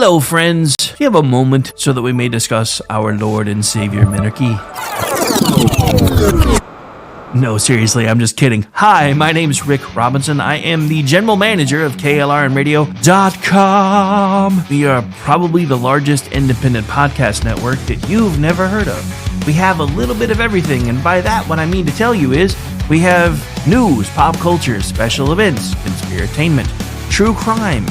Hello, friends. Do you have a moment so that we may discuss our Lord and Savior Minarchy? No, seriously, I'm just kidding. Hi, my name's Rick Robinson. I am the general manager of KLRNradio.com. We are probably the largest independent podcast network that you've never heard of. We have a little bit of everything, and by that, what I mean to tell you is we have news, pop culture, special events, conspiratainment, true crime,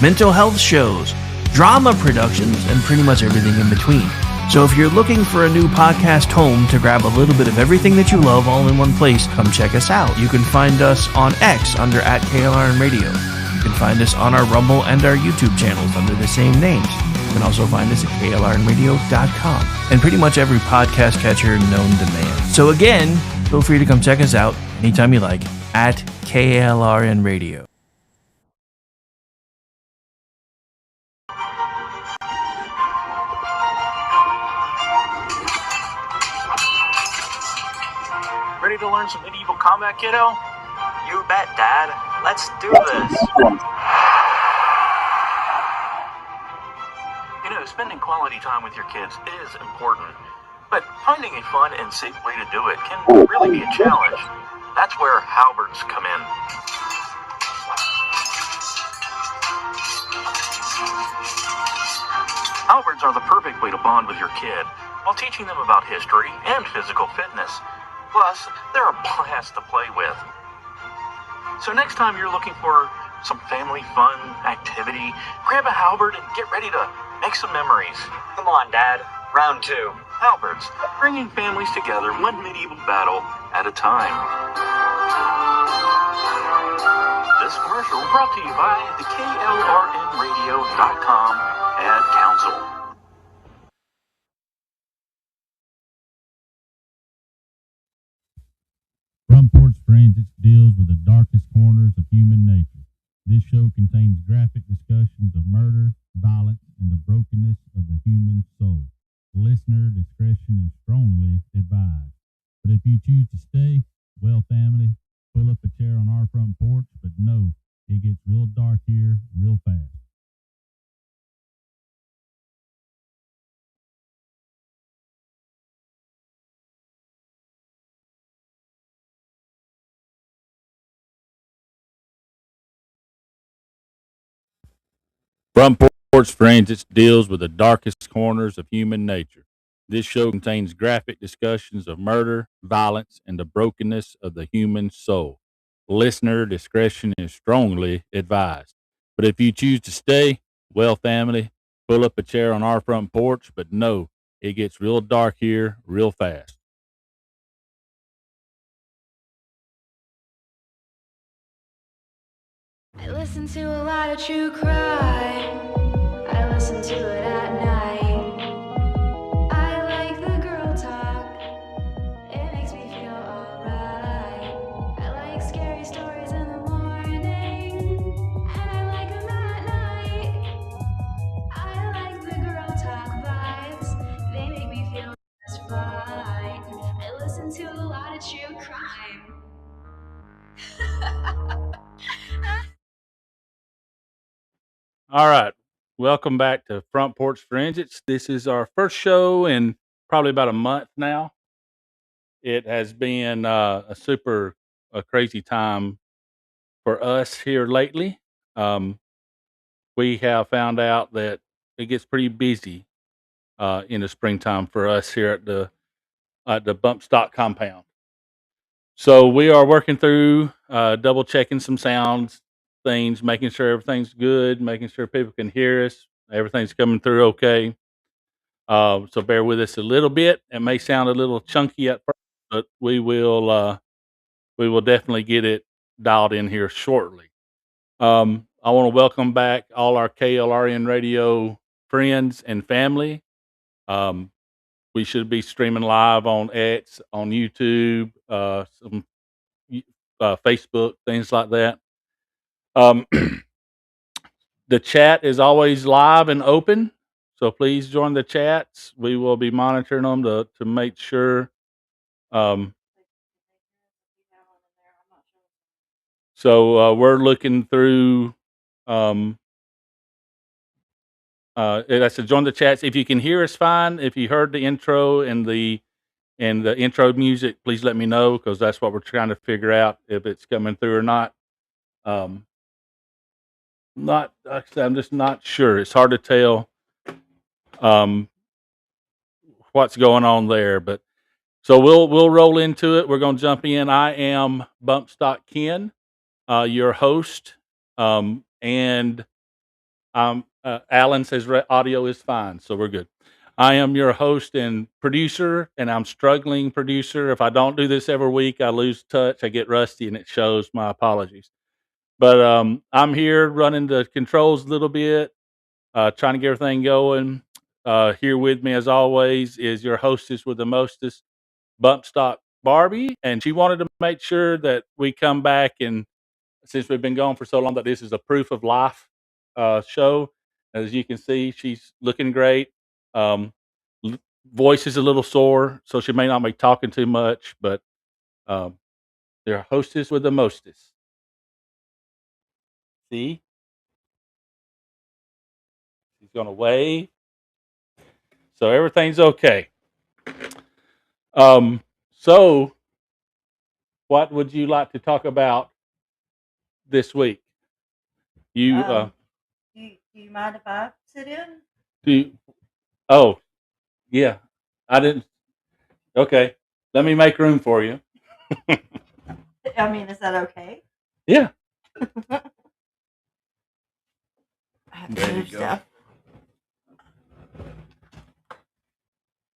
mental health shows, drama productions, and pretty much everything in between. So if you're looking for a new podcast home to grab a little bit of everything that you love all in one place, come check us out. You can find us on X under @KLRNradio. You can find us on our Rumble and our YouTube channels under the same names. You can also find us at KLRNradio.com and pretty much every podcast catcher known to man. So again, feel free to come check us out anytime you like at KLRNradio. Ready to learn some medieval combat, kiddo? You bet, Dad. Let's do this. You know, spending quality time with your kids is important, but finding a fun and safe way to do it can really be a challenge. That's where halberds come in. Halberds are the perfect way to bond with your kid while teaching them about history and physical fitness. Plus, they're a blast to play with. So next time you're looking for some family fun activity, grab a halberd and get ready to make some memories. Come on, Dad. Round 2. Halberds, bringing families together one medieval battle at a time. This commercial brought to you by the KLRNradio.com Ad Council. Front Porch Forensics deals with the darkest corners of human nature. This show contains graphic discussions of murder, violence, and the brokenness of the human soul. Listener discretion is strongly advised. But if you choose to stay, well, family, pull up a chair on our front porch, but know it gets real dark here real fast. Front Porch Forensics deals with the darkest corners of human nature. This show contains graphic discussions of murder, violence, and the brokenness of the human soul. Listener discretion is strongly advised. But if you choose to stay, well, family, pull up a chair on our front porch, but know it gets real dark here real fast. I listen to a lot of true crime. I listen to it at night. I like the girl talk. It makes me feel alright. I like scary stories in the morning, and I like them at night. I like the girl talk vibes. They make me feel just fine. I listen to a lot of true crime. All right. Welcome back to Front Porch Forensics. This is our first show in probably about a month now. It has been a super crazy time for us here lately. We have found out that it gets pretty busy in the springtime for us here at the Bump Stock compound. So we are working through double checking some sounds things, making sure everything's good, making sure people can hear us, everything's coming through okay. So bear with us a little bit. It may sound a little chunky at first, but we will definitely get it dialed in here shortly. I want to welcome back all our KLRN radio friends and family. We should be streaming live on X, on YouTube, some Facebook, things like that. The chat is always live and open, so please join the chats. We will be monitoring them to make sure. So we're looking through I said join the chats if you can hear us fine. If you heard the intro and the intro music, please let me know because that's what we're trying to figure out if it's coming through or not. Not like I said, I'm just not sure. It's hard to tell what's going on there, but so we'll roll into it. We're going to jump in. I am Bump Stock Ken, your host, and Alan says audio is fine, so we're good. I am your host and producer, and I'm struggling producer. If I don't do this every week, I lose touch, I get rusty, and it shows. My apologies. But I'm here running the controls a little bit, trying to get everything going. Here with me, as always, is your hostess with the mostest, Bump Stock Barbie, and she wanted to make sure that we come back and since we've been gone for so long that this is a proof of life show. As you can see, she's looking great. Voice is a little sore, so she may not be talking too much, but they're hostess with the mostest. See? She's going to wave. So everything's okay. So what would you like to talk about this week? You Do you mind if I sit in? oh, yeah. I didn't. Okay. Let me make room for you. I mean, is that okay? Yeah. I have There to you move go. stuff.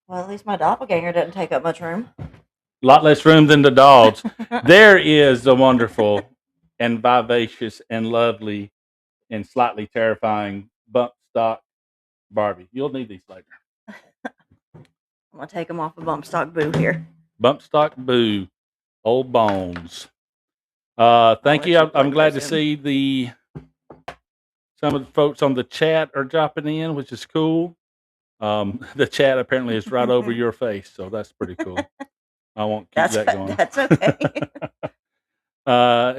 Well, at least my doppelganger didn't take up much room. A lot less room than the dogs. There is the wonderful and vivacious and lovely and slightly terrifying Bump Stock Barbie. You'll need these later. I'm gonna take them off of Bump Stock Boo here. Bump Stock Boo, old bones. Thank let you. you I'm plug glad to those in. see some of the folks on the chat are dropping in, which is cool. The chat apparently is right over your face, so that's pretty cool. I won't keep that going. That's okay.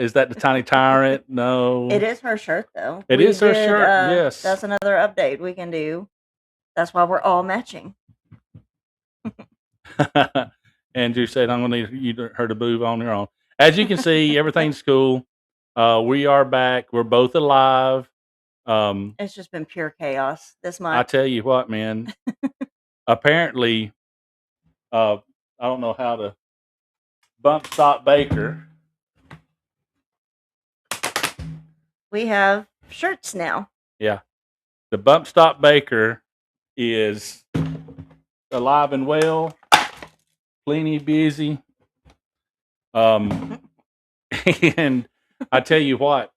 Is that the Tiny Tyrant? No. It is her shirt, though. It is her shirt, yes. That's another update we can do. That's why we're all matching. Andrew said, I'm going to need her to move on her own. As you can see, everything's cool. We are back. We're both alive. It's just been pure chaos this month. I tell you what, man. Apparently, I don't know how to Bump Stock Baker. We have shirts now. Yeah. The Bump Stock Baker is alive and well, plenty busy. And I tell you what,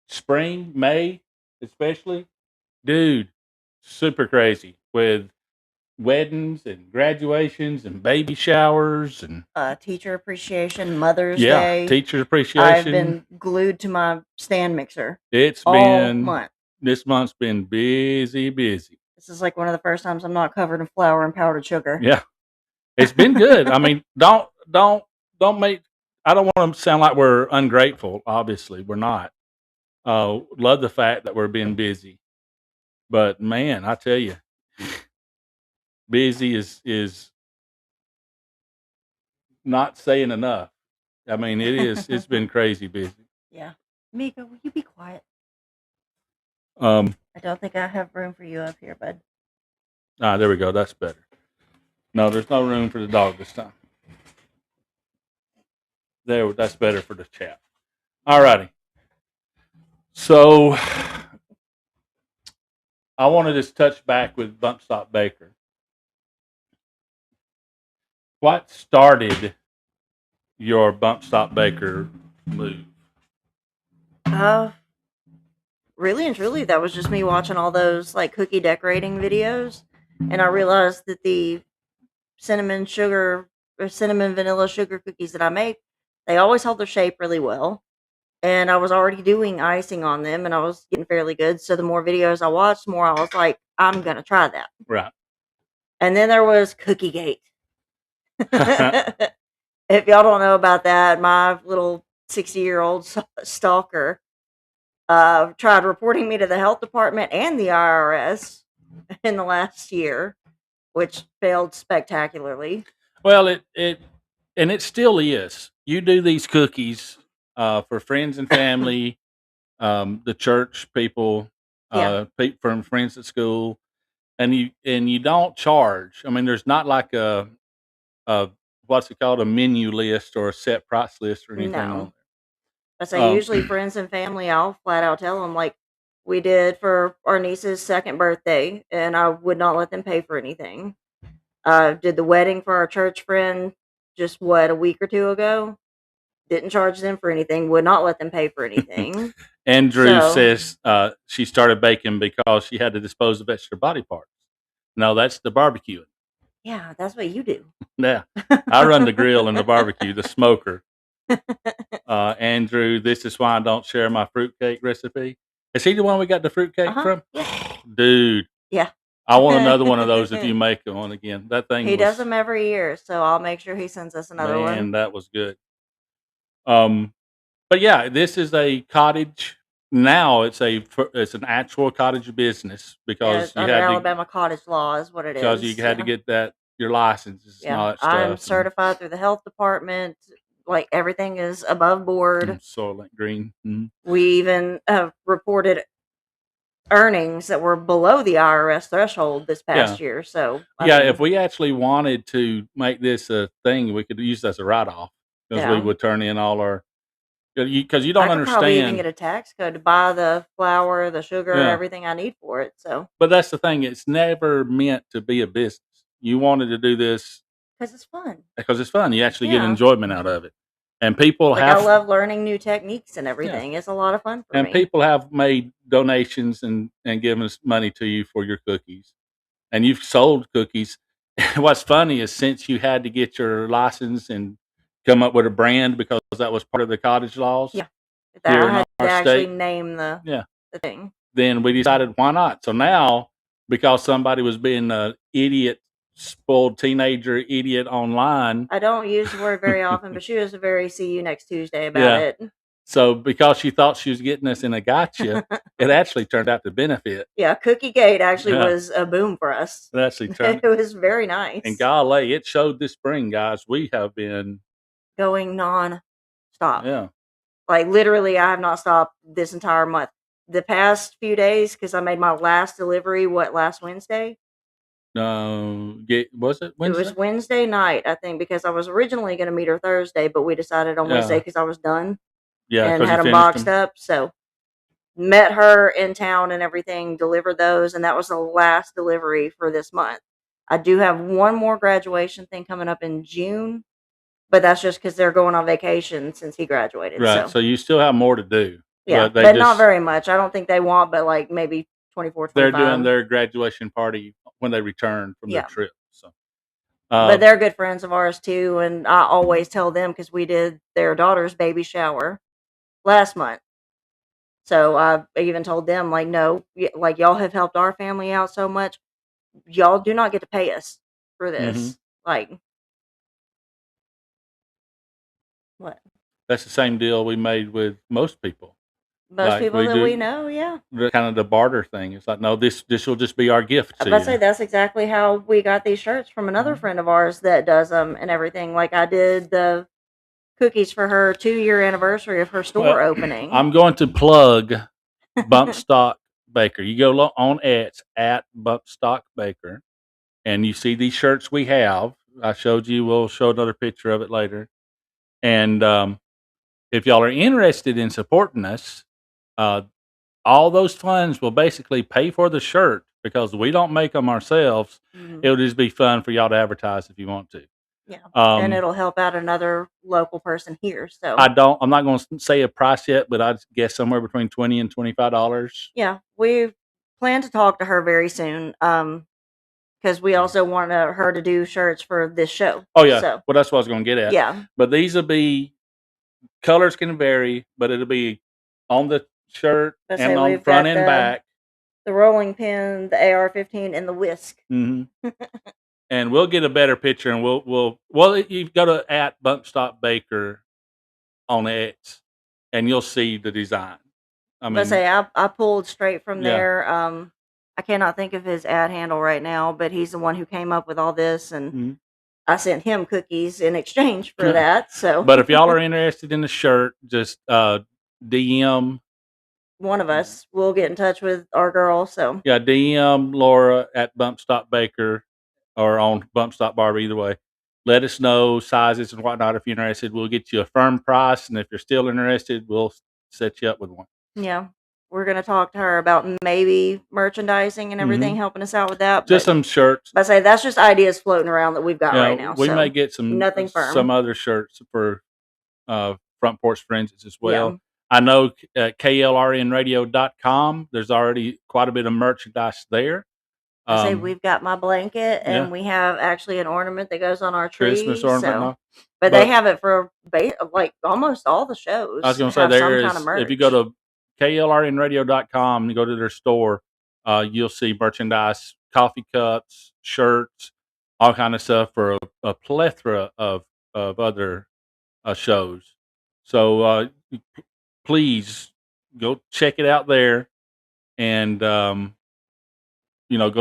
spring, May, especially, dude, super crazy with weddings and graduations and baby showers and Teacher appreciation, Mother's yeah, Day. teacher I've appreciation. been glued to my stand mixer It's all been month. this month's been busy. This is like one of the first times I'm not covered in flour and powdered sugar. Yeah, it's been good. I mean, don't make. I don't want to sound like we're ungrateful. Obviously, we're not. Love the fact that we're being busy, but man, I tell you, busy is not saying enough. I mean, it is. It's been crazy busy. Yeah. Mika, will you be quiet? Um. I don't think I have room for you up here, bud. There we go. That's better. No, there's no room for the dog this time. There, that's better for the chat. Alrighty. So I want to just touch back with Bump Stock Baker. What started your Bump Stock Baker move? Really and truly, that was just me watching all those like cookie decorating videos, and I realized that the cinnamon vanilla sugar cookies that I make, they always hold their shape really well. And I was already doing icing on them, and I was getting fairly good. So the more videos I watched, the more I was like, I'm gonna try that. Right. And then there was Cookiegate. If y'all don't know about that, my little 60-year-old stalker tried reporting me to the health department and the IRS in the last year, which failed spectacularly. Well, it still is. You do these cookies for friends and family, the church people, Yeah. from friends at school, and you don't charge. I mean, there's not like a what's it called, a menu list or a set price list or anything on No. I there. say usually friends and family, I'll flat out tell them, like we did for our niece's second birthday, and I would not let them pay for anything. Did the wedding for our church friend just a week or two ago. Didn't charge them for anything, would not let them pay for anything. Andrew So, says she started baking because she had to dispose of extra body parts. No, that's the barbecuing. yeah, that's what you do. Yeah, I run the grill and the barbecue, the smoker. Andrew, this is why I don't share my fruitcake recipe. Is he the one we got the fruitcake Uh-huh. from? Yeah. Dude, Yeah. I want another one of those if you make one again. That thing He was, does them every year, so I'll make sure he sends us another man, one. that was good. But yeah, this is a cottage. Now it's an actual cottage business Yeah, because it's you under had to Alabama cottage law is what it is. because you had to Yeah. get that your licenses and all Yeah. that I'm stuff. and- certified through the health department. Like everything is above board. and Soylent Green. Mhm. We even reported earnings that were below the IRS threshold this past year. So I Yeah, mean, if we actually wanted to make this a thing, we could use it as a write-off because we Yeah. would turn in all our because you I don't could probably even understand. get a tax code to buy the flour, the sugar, Yeah. everything I need for it. So But that's the thing; it's never meant to be a business. You wanted to do this because it's fun. because it's fun. You actually get Yeah. enjoyment out of it, and people Like I have love learning new techniques and everything. It's a lot of fun for and me. people have made donations and given us money to you for your cookies, and you've sold cookies. What's funny is since you had to get your license and come up with a brand because that was part of the cottage laws Yeah. here I in had to our actually state, name the yeah, thing. then we decided why not. So now, because somebody was being an idiot, spoiled teenager idiot online, I don't use the word very often, but she was very see you next Tuesday about Yeah. it. so because she thought she was getting us in a gotcha, it actually turned out to benefit. Yeah, Cookie Gate actually Yeah. was a boom for us. It actually turned, It was very nice. and golly, it showed this spring, guys. We have been, Going non-stop. yeah, Like literally, I have not stopped this entire month. The past few days, because I made my last delivery, last Wednesday? was it It Wednesday? was Wednesday night, I think, because I was originally going to meet her Thursday, but we decided on Wednesday Yeah. because I was done Yeah, and because had you them finished boxed them. up. So met her in town and everything, delivered those, and that was the last delivery for this month. I do have one more graduation thing coming up in June, but that's just because they're going on vacation since he graduated. Right. So you still have more to do. Yeah, But they but not just very much. I don't think they want, but like maybe 24, they're 25. doing their graduation party when they return from their Yeah. trip. So But they're good friends of ours too, and I always tell them because we did their daughter's baby shower last month. So I even told them like, no, like y'all have helped our family out so much. Y'all do not get to pay us for this. Like, what? that's the same deal we made with most people. Most Like, people we that do- we know, yeah. Kind of the barter thing. It's like, no, this will just be our gift I to was about you. to say that's exactly how we got these shirts from another friend of ours that does them and everything. Like I did the cookies for her 2-year anniversary of her store Well, opening. I'm going to plug Bump Stock Baker. You go on X at Bump Stock Baker, and you see these shirts we have. I showed you. We'll show another picture of it later. And if y'all are interested in supporting us, all those funds will basically pay for the shirt because we don't make them ourselves. Mhm. It'll just be fun for y'all to advertise if you want to. Yeah, and it'll help out another local person here. So I'm not going to say a price yet, but I'd guess somewhere between $20 and $25. yeah, we plan to talk to her very soon. Because we also want her to do shirts for this show. Oh yeah, So well that's what I was going to get at. yeah, But these will be colors can vary, but it'll be on the shirt Let's and say on we've front got and the- back. the rolling pin, the AR-15, and the whisk. hmm And we'll get a better picture, and you've got to at Bump Stock Baker on X, and you'll see the design. I mean, Let's say I pulled straight from Yeah. there. I I cannot think of his ad handle right now, but he's the one who came up with all this, and Mhm. I sent him cookies in exchange for that. So, But if y'all are interested in the shirt, just DM. one of us will get in touch with our girl. So, Yeah, DM Laura at Bump Stop Baker or on Bump Stop Barber, either way. Let us know sizes and whatnot if you're interested. We'll get you a firm price, and if you're still interested, we'll set you up with one. yeah, we're gonna talk to her about maybe merchandising and everything, helping us out with that. Just But some shirts. I say that's just ideas floating around that we've got right now. We So, may get nothing firm. some other shirts for Front Porch Fringes as well. Yeah. I know at klrnradio.com, there's already quite a bit of merchandise there. I say we've got my blanket, and yeah. we have actually an ornament that goes on our tree. Christmas ornament. and all. But they have it for like almost all the shows. I was going to say have some there kind of is, merch. if you go to klrnradio.com and you go to their store, you'll see merchandise, coffee cups, shirts, all kind of stuff for a plethora of other shows. So please go check it out there, and go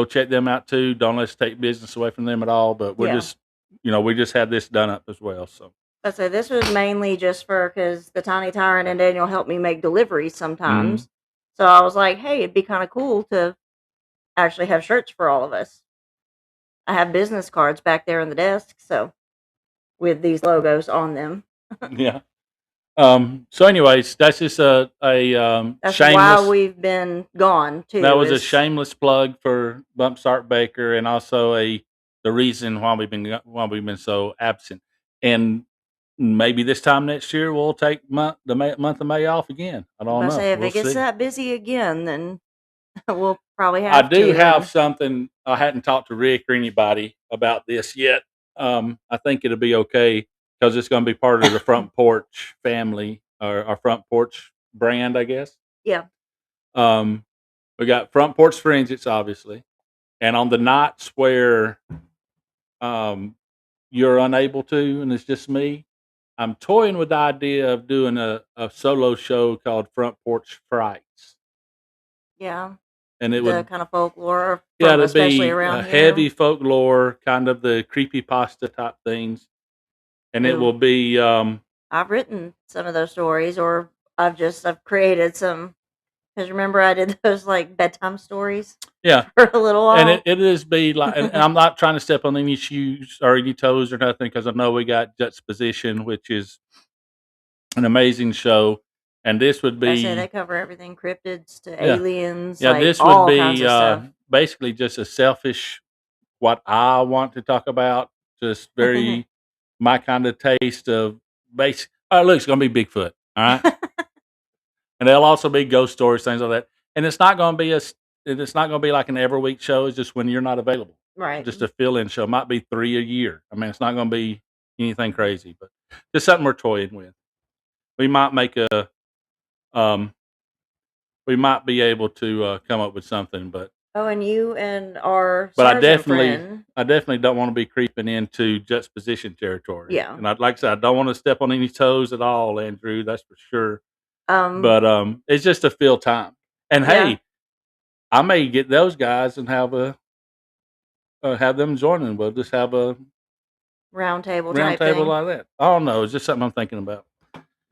check them out too. Don't let's take business away from them at all. But we're Yeah. just, we just had this done up as well. So So this was mainly just because the Tiny Tyrant and Daniel help me make deliveries sometimes. So I was like, hey, it'd be kind of cool to actually have shirts for all of us. I have business cards back there in the desk, so with these logos on them. yeah. So anyways, that's just a That's shameless. why we've been gone too. That was a is- shameless plug for Bump Start Baker, and also the reason why we've been so absent. And maybe this time next year we'll take month of May off again. I don't I know. say if We'll it gets see. that busy again, then we'll probably I have do to. have and- something. I hadn't talked to Rick or anybody about this yet. I think it'll be okay because it's going to be part of the Front Porch family or our Front Porch brand, I guess. Yeah. We got Front Porch Fringes, obviously, and on the nights where you're unable to, and it's just me, I'm toying with the idea of doing a solo show called Front Porch Frights, Yeah. and it The would kind of folklore, yeah, it'd especially be around a here. heavy folklore, kind of the creepypasta type things, and it Ooh. will be I've written some of those stories, or I've created some. Because remember, I did those like bedtime stories yeah. for a little while. And it is be like, and I'm not trying to step on any shoes or any toes or nothing, because I know we got Juxtaposition, which is an amazing show, and this would I say be they cover everything cryptids to Yeah. aliens. yeah, like, this all would kinds be of stuff. basically just a selfish what I want to talk about, just very my kind of taste of basic. Oh, look, it's gonna be Bigfoot, all right, and there'll also be ghost stories, things like that, and it's not gonna be it's not gonna be like an every week show. It's just when you're not available. Right. Just a fill-in show. Might be 3 a year. I mean, it's not going to be anything crazy, but just something we're toying with. We might make we might be able to come up with something, but Oh, and you and our But I sergeant definitely- friend. I definitely don't want to be creeping into Juxtaposition territory. Yeah. And like I said, I don't want to step on any toes at all, Andrew. That's for sure. But But it's just to fill time. And Yeah. hey, I may get those guys and have them join, and we'll just have a round table round type table thing. like that. I don't know. It's just something I'm thinking about.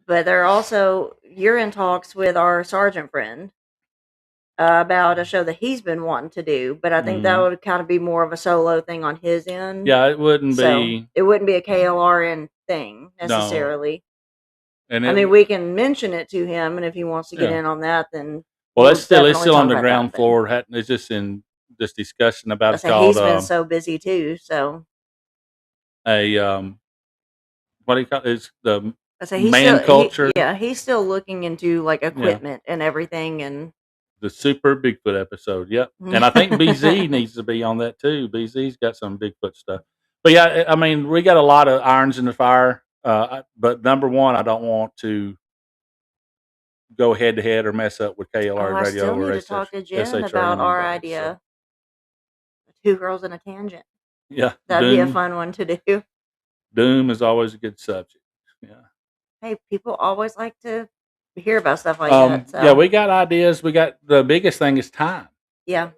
But they're also you're in talks with our sergeant friend about a show that he's been wanting to do. But I think that Mhm. would kind of be more of a solo thing on his end. Yeah, it wouldn't So be. it wouldn't be a KLRN thing No. necessarily. And I it, mean, we can mention it to him, and if he wants to get Yeah. in on that, then well, we'll it's still definitely on talk the about ground that then. floor. It's just in this discussion about I it's say called he's been so busy too. So a what do you call it? It's the I say he's Man still, culture. he's still looking into like equipment and everything, and Super Bigfoot episode. Yep. And I think BZ needs to be on that too. BZ's got some Bigfoot stuff. But yeah, I mean, we got a lot of irons in the fire. But number one, I don't want to go head to head or mess up with KLR I radio still or need to talk to Jen SHRN about our anybody, idea. 2 girls in a tangent. Yeah. That'd be a fun one to do. Doom is always a good subject. Yeah. Hey, people always like to hear about stuff like that. So. Yeah, we got ideas. We got the biggest thing is time. Yeah.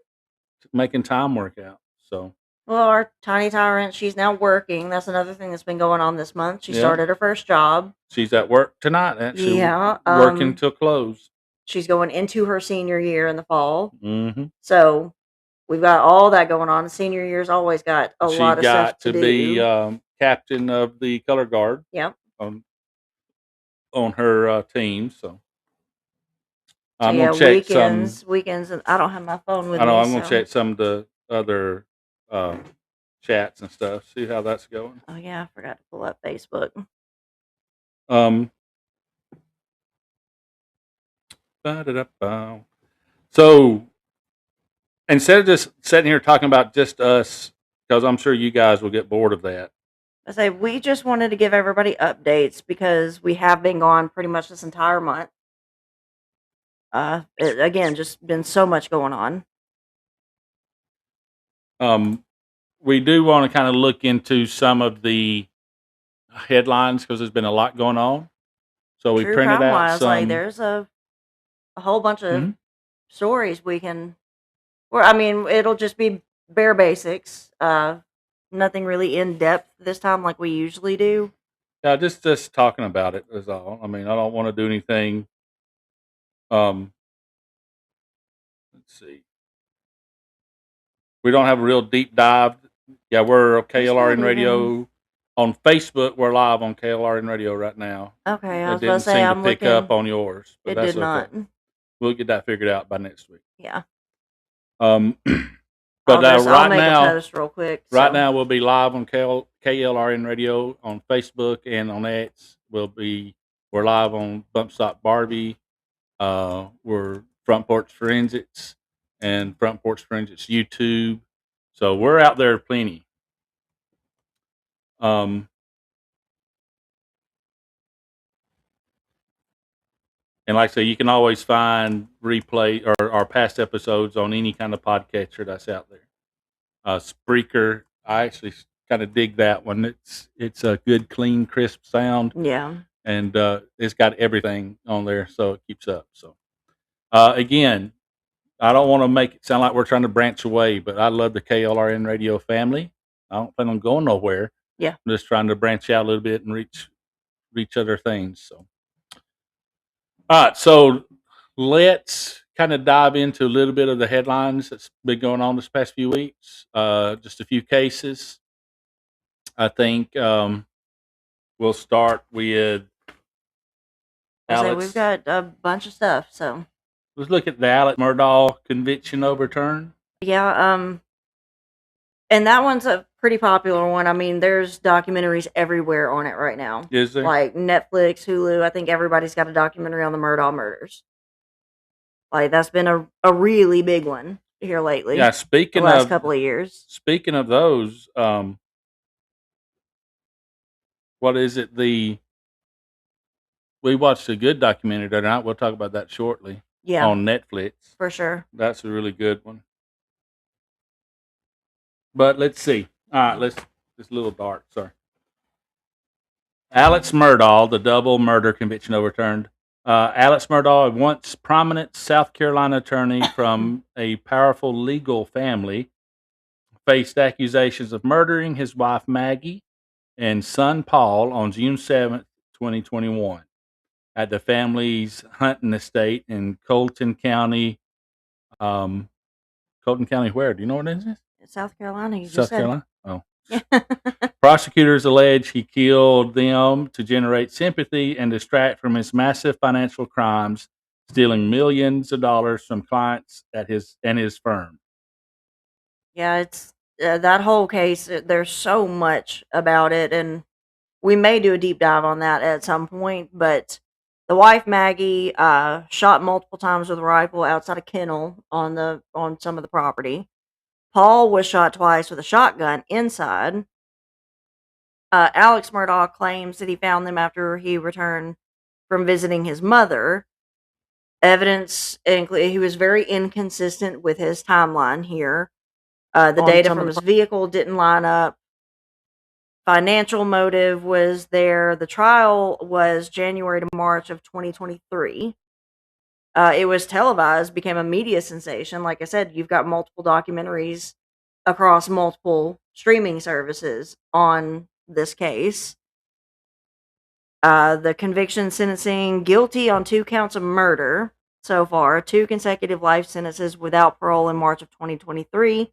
making time work out. So Well, our tiny tyrant, she's now working. That's another thing that's been going on this month. She yeah, started her first job. she's at work tonight, actually, Yeah. working till close. She's going into her senior year in the fall. Mm-hmm. So we've got all that going on. The senior year's always got a She lot of stuff got to to do. be captain of the color guard Yep. on her team. So So I'm yeah, gonna check some. weekends, and I don't have my phone with I know me. I'm gonna So. check some of the other chats and stuff. See how that's going. Oh yeah, I forgot to pull up Facebook. Ba-da-da-ba. So instead of just sitting here talking about just us, because I'm sure you guys will get bored of that. I say we just wanted to give everybody updates because we have been gone pretty much this entire month. Again, just been so much going on. We do want to kind of look into some of the headlines because there's been a lot going on. So we True printed crime out wise, like some. there's a whole bunch of Mhm. stories we can. Well, I mean, it'll just be bare basics. Nothing really in depth this time like we usually do. Yeah, just talking about it is all. I mean, I don't want to do anything. Let's see. We don't have a real deep dive. Yeah, we're There's KLRN not Radio even. on Facebook. We're live on KLRN Radio right now. Okay, I It was about to didn't say seem to I'm pick up looking. on yours, but It that's did not. okay. We'll get that figured out by next week. Yeah. But I'll right make a now, post real quick. right So. now we'll be live on KLRN Radio on Facebook and on X. We're live on Bump Stop Barbie. We're Front Porch Forensics and Front Porch Forensics YouTube. So we're out there plenty. And like I say, you can always find replay or our past episodes on any kind of podcatcher that's out there. Spreaker, I actually kind of dig that one. It's a good, clean, crisp sound. Yeah. And it's got everything on there, so it keeps up. So again, I don't want to make it sound like we're trying to branch away, but I love the KLRN Radio family. I don't plan on going nowhere. Yeah. I'm just trying to branch out a little bit and reach other things. So, all right. So let's kind of dive into a little bit of the headlines that's been going on this past few weeks. Just a few cases. I think we'll start with Alex. We've got a bunch of stuff. So. Let's look at the Alex Murdaugh conviction overturned. Yeah. And that one's a pretty popular one. I mean, there's documentaries everywhere on it right now. Is there? Like Netflix, Hulu. I think everybody's got a documentary on the Murdaugh murders. Like that's been a really big one here lately. Yeah, the last couple of years. Speaking of those, what is it? We watched a good documentary tonight. We'll talk about that shortly. Yeah. On Netflix. For sure. That's a really good one. But let's see. All right, it's a little dark, sorry. Alex Murdaugh, the double murder conviction overturned. Alex Murdaugh, a once prominent South Carolina attorney from a powerful legal family, faced accusations of murdering his wife Maggie and son Paul on June 7th, 2021, at the family's hunting estate in Colton County. Colton County, where? Do you know what it is? South Carolina. You South just said. Carolina? Oh. Prosecutors allege he killed them to generate sympathy and distract from his massive financial crimes, stealing millions of dollars from clients at his firm. Yeah, it's that whole case. There's so much about it, and we may do a deep dive on that at some point. But the wife Maggie shot multiple times with a rifle outside a kennel on some of the property. Paul was shot twice with a shotgun inside. Alex Murdaugh claims that he found them after he returned from visiting his mother. Evidence he was very inconsistent with his timeline here. The data from his vehicle didn't line up. Financial motive was there. The trial was January to March of 2023. It was televised, became a media sensation. Like I said, you've got multiple documentaries across multiple streaming services on this case. The conviction sentencing guilty on 2 counts of murder so far, 2 consecutive life sentences without parole in March of 2023.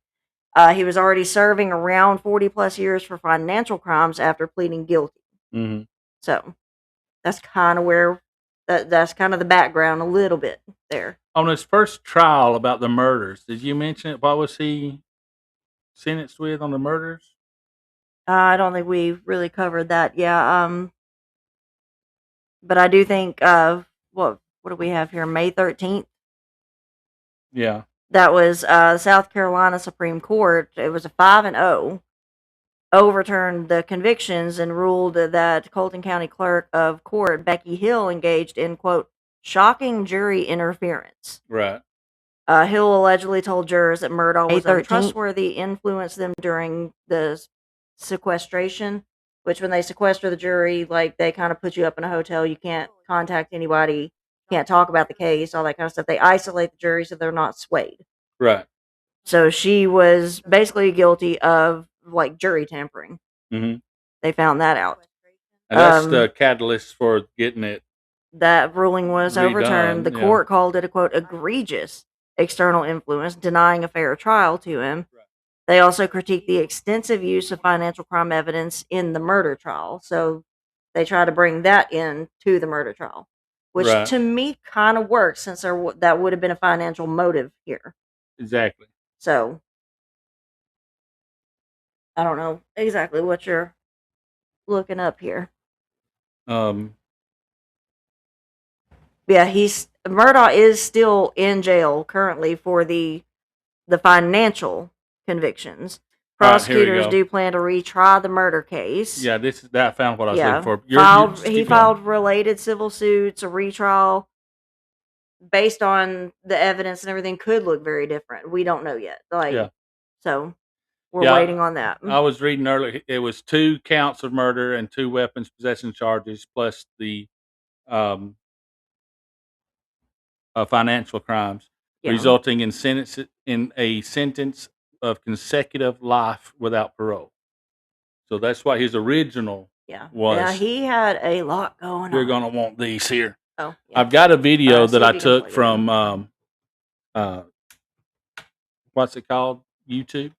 He was already serving around 40 plus years for financial crimes after pleading guilty. Mm-hmm. So that's kind of where that's kind of the background a little bit there. On his first trial about the murders, did you mention it? What was he sentenced with on the murders? I don't think we really covered that. Yeah. But I do think what do we have here? May 13th. Yeah. That was South Carolina Supreme Court. It was a 5-0. Overturned the convictions and ruled that Colton County Clerk of Court Becky Hill engaged in, quote, shocking jury interference. Right. Hill allegedly told jurors that Murdaugh was untrustworthy, influenced them during the sequestration, which when they sequester the jury, like they kind of put you up in a hotel. You can't contact anybody, can't talk about the case, all that kind of stuff. They isolate the jury so they're not swayed. Right. So she was basically guilty of like jury tampering. Mm-hmm. They found that out. And that's the catalyst for getting it. That ruling was redone, overturned. The court called it a, quote, egregious external influence, denying a fair trial to him. Right. They also critiqued the extensive use of financial crime evidence in the murder trial. So they try to bring that in to the murder trial, which Right. to me kind of works since that would have been a financial motive here. Exactly. So I don't know exactly what you're looking up here. Yeah, Murdaugh is still in jail currently for the financial convictions. Prosecutors do plan to retry the murder case. Yeah, that found what I was looking for. He filed related civil suits. A retrial based on the evidence and everything could look very different. We don't know yet. So we're waiting on that. I was reading earlier. It was 2 counts of murder and 2 weapons possession charges, plus the financial crimes, resulting in a sentence of consecutive life without parole. So that's why his original was. Yeah, he had a lot going on. You're gonna want these here. Oh, yeah. I've got a video that I took from what's it called? YouTube.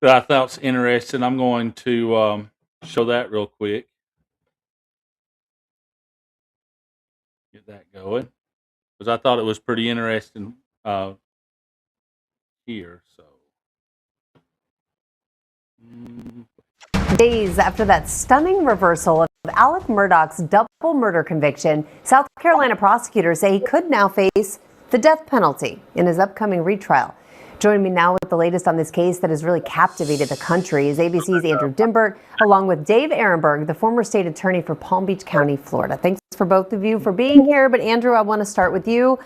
That I thought's interesting. I'm going to show that real quick. Get that going. Because I thought it was pretty interesting here. So, days after that stunning reversal of Alec Murdaugh's double murder conviction, South Carolina prosecutors say he could now face the death penalty in his upcoming retrial. Joining me now with the latest on this case that has really captivated the country is ABC's Andrew Dimbert, along with Dave Ehrenberg, the former state attorney for Palm Beach County, Florida. Thanks for both of you for being here. But Andrew, I want to start with you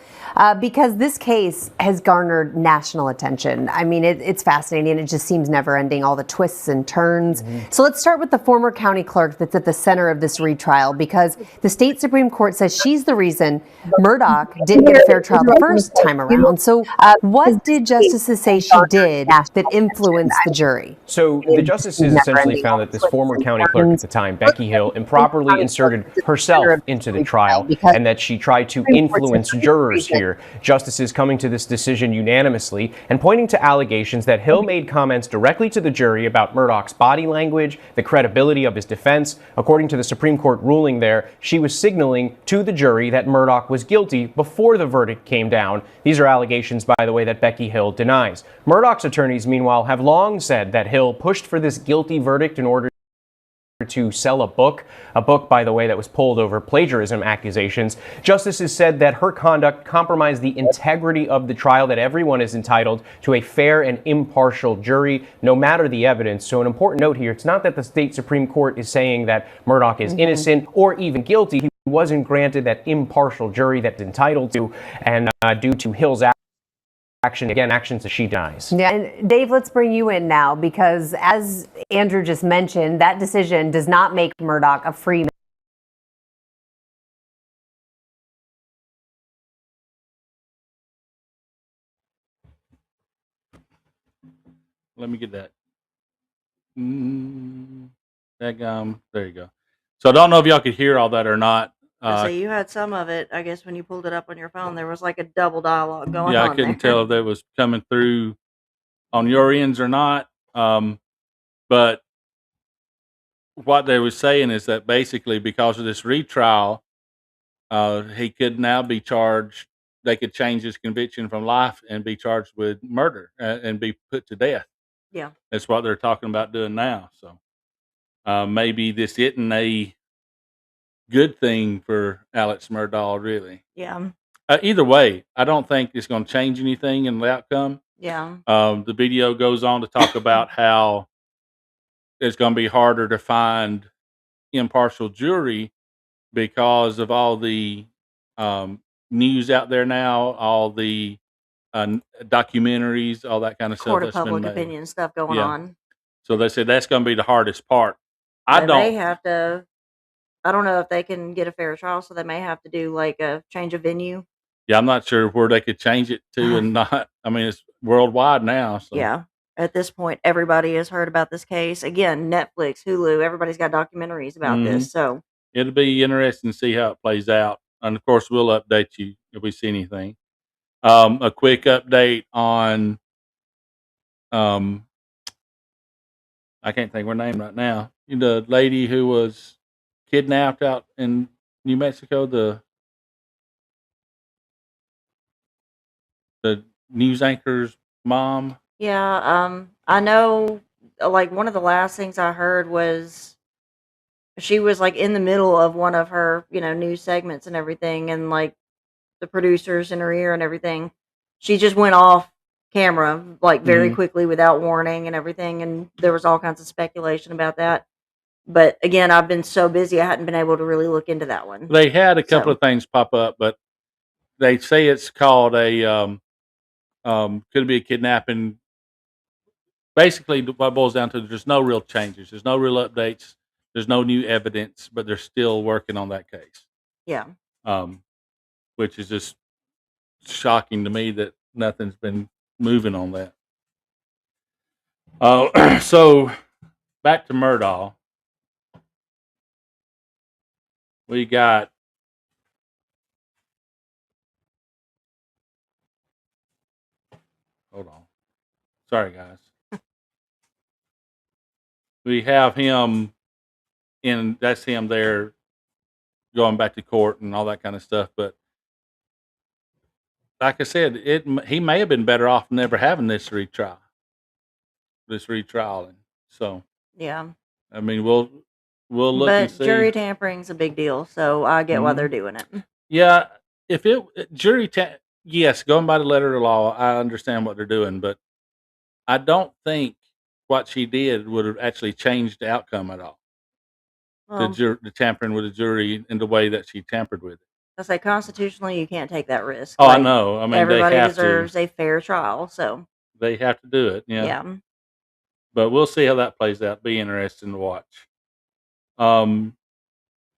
because this case has garnered national attention. I mean, it's fascinating. It just seems never ending, all the twists and turns. Mm-hmm. So let's start with the former county clerk that's at the center of this retrial, because the state Supreme Court says she's the reason Murdaugh didn't get a fair trial the first time around. So what did justices say she did that influenced the jury? So the justices essentially found that this former county clerk at the time, Becky Hill, improperly inserted herself into the trial and that she tried to influence jurors here. Justices coming to this decision unanimously and pointing to allegations that Hill made comments directly to the jury about Murdaugh's body language, the credibility of his defense. According to the Supreme Court ruling there, she was signaling to the jury that Murdaugh was guilty before the verdict came down. These are allegations, by the way, that Becky Hill denies. Murdaugh's attorneys, meanwhile, have long said that Hill pushed for this guilty verdict in order to sell a book, by the way, that was pulled over plagiarism accusations. Justices said that her conduct compromised the integrity of the trial, that everyone is entitled to a fair and impartial jury, no matter the evidence. So an important note here, it's not that the state Supreme Court is saying that Murdaugh is innocent or even guilty. He wasn't granted that impartial jury that's entitled to, and due to Hill's actions that she denies. Yeah, and Dave, let's bring you in now, because as Andrew just mentioned, that decision does not make Murdaugh a free Let me get that. There you go. So I don't know if y'all could hear all that or not. So you had some of it. I guess when you pulled it up on your phone, there was like a double dialogue going Yeah, on I couldn't there. tell if that was coming through on your ends or not. But what they were saying is that basically because of this retrial, he could now be charged. They could change his conviction from life and be charged with murder and be put to death. Yeah. That's what they're talking about doing now. So maybe this isn't a good thing for Alex Murdaugh, really. Yeah. Either way, I don't think it's going to change anything in the outcome. Yeah. The video goes on to talk about how it's going to be harder to find impartial jury because of all the news out there now, all the documentaries, all that kind of Court stuff of that's been public made. opinion stuff going Yeah. on. So they said that's going to be the hardest part. I They don't. may have to. I don't know if they can get a fair trial, so they may have to do like a change of venue. Yeah, I'm not sure where they could change it to and not. I mean, it's worldwide now. So. Yeah. At this point, everybody has heard about this case. Again, Netflix, Hulu, everybody's got documentaries about this. So It'll be interesting to see how it plays out. And of course, we'll update you if we see anything. A quick update on, I can't think of her name right now. The lady who was kidnapped out in New Mexico, the news anchor's mom. yeah, I know. Like one of the last things I heard was she was like in the middle of one of her, news segments and everything, and like the producers in her ear and everything. She just went off camera like very quickly without warning and everything, and there was all kinds of speculation about that. But again, I've been so busy I hadn't been able to really look into that one. They had a couple So- of things pop up, but they say it's called a could be a kidnapping. Basically, what it boils down to, there's no real changes. There's no real updates. There's no new evidence, but they're still working on that case. Yeah. Which is just shocking to me that nothing's been moving on that. So back to Murdaugh. We got hold on. Sorry, guys. We have him that's him there going back to court and all that kind of stuff. But like I said, he may have been better off never having this retrial. So Yeah. I mean, we'll look But and see. jury tampering's a big deal, so I get why they're doing it. Yeah, if yes, going by the letter of the law, I understand what they're doing, but I don't think what she did would have actually changed the outcome at all. Well, The tampering with the jury in the way that she tampered with it. I say constitutionally, you can't take that risk. Oh, I Like, know. I mean, everybody they have deserves to. a fair trial. So They have to do it. Yeah. yeah. But we'll see how that plays out. Be interesting to watch. Doing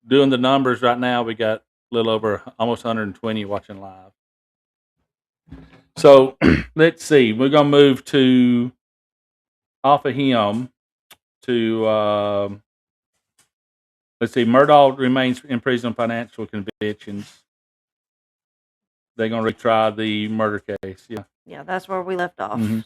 the numbers right now, we got a little over almost 120 watching live. So let's see. We're gonna move to off of him to let's see. Murdaugh remains in prison on financial convictions. They're gonna retry the murder case. Yeah. Yeah, that's where we left off. Mhm.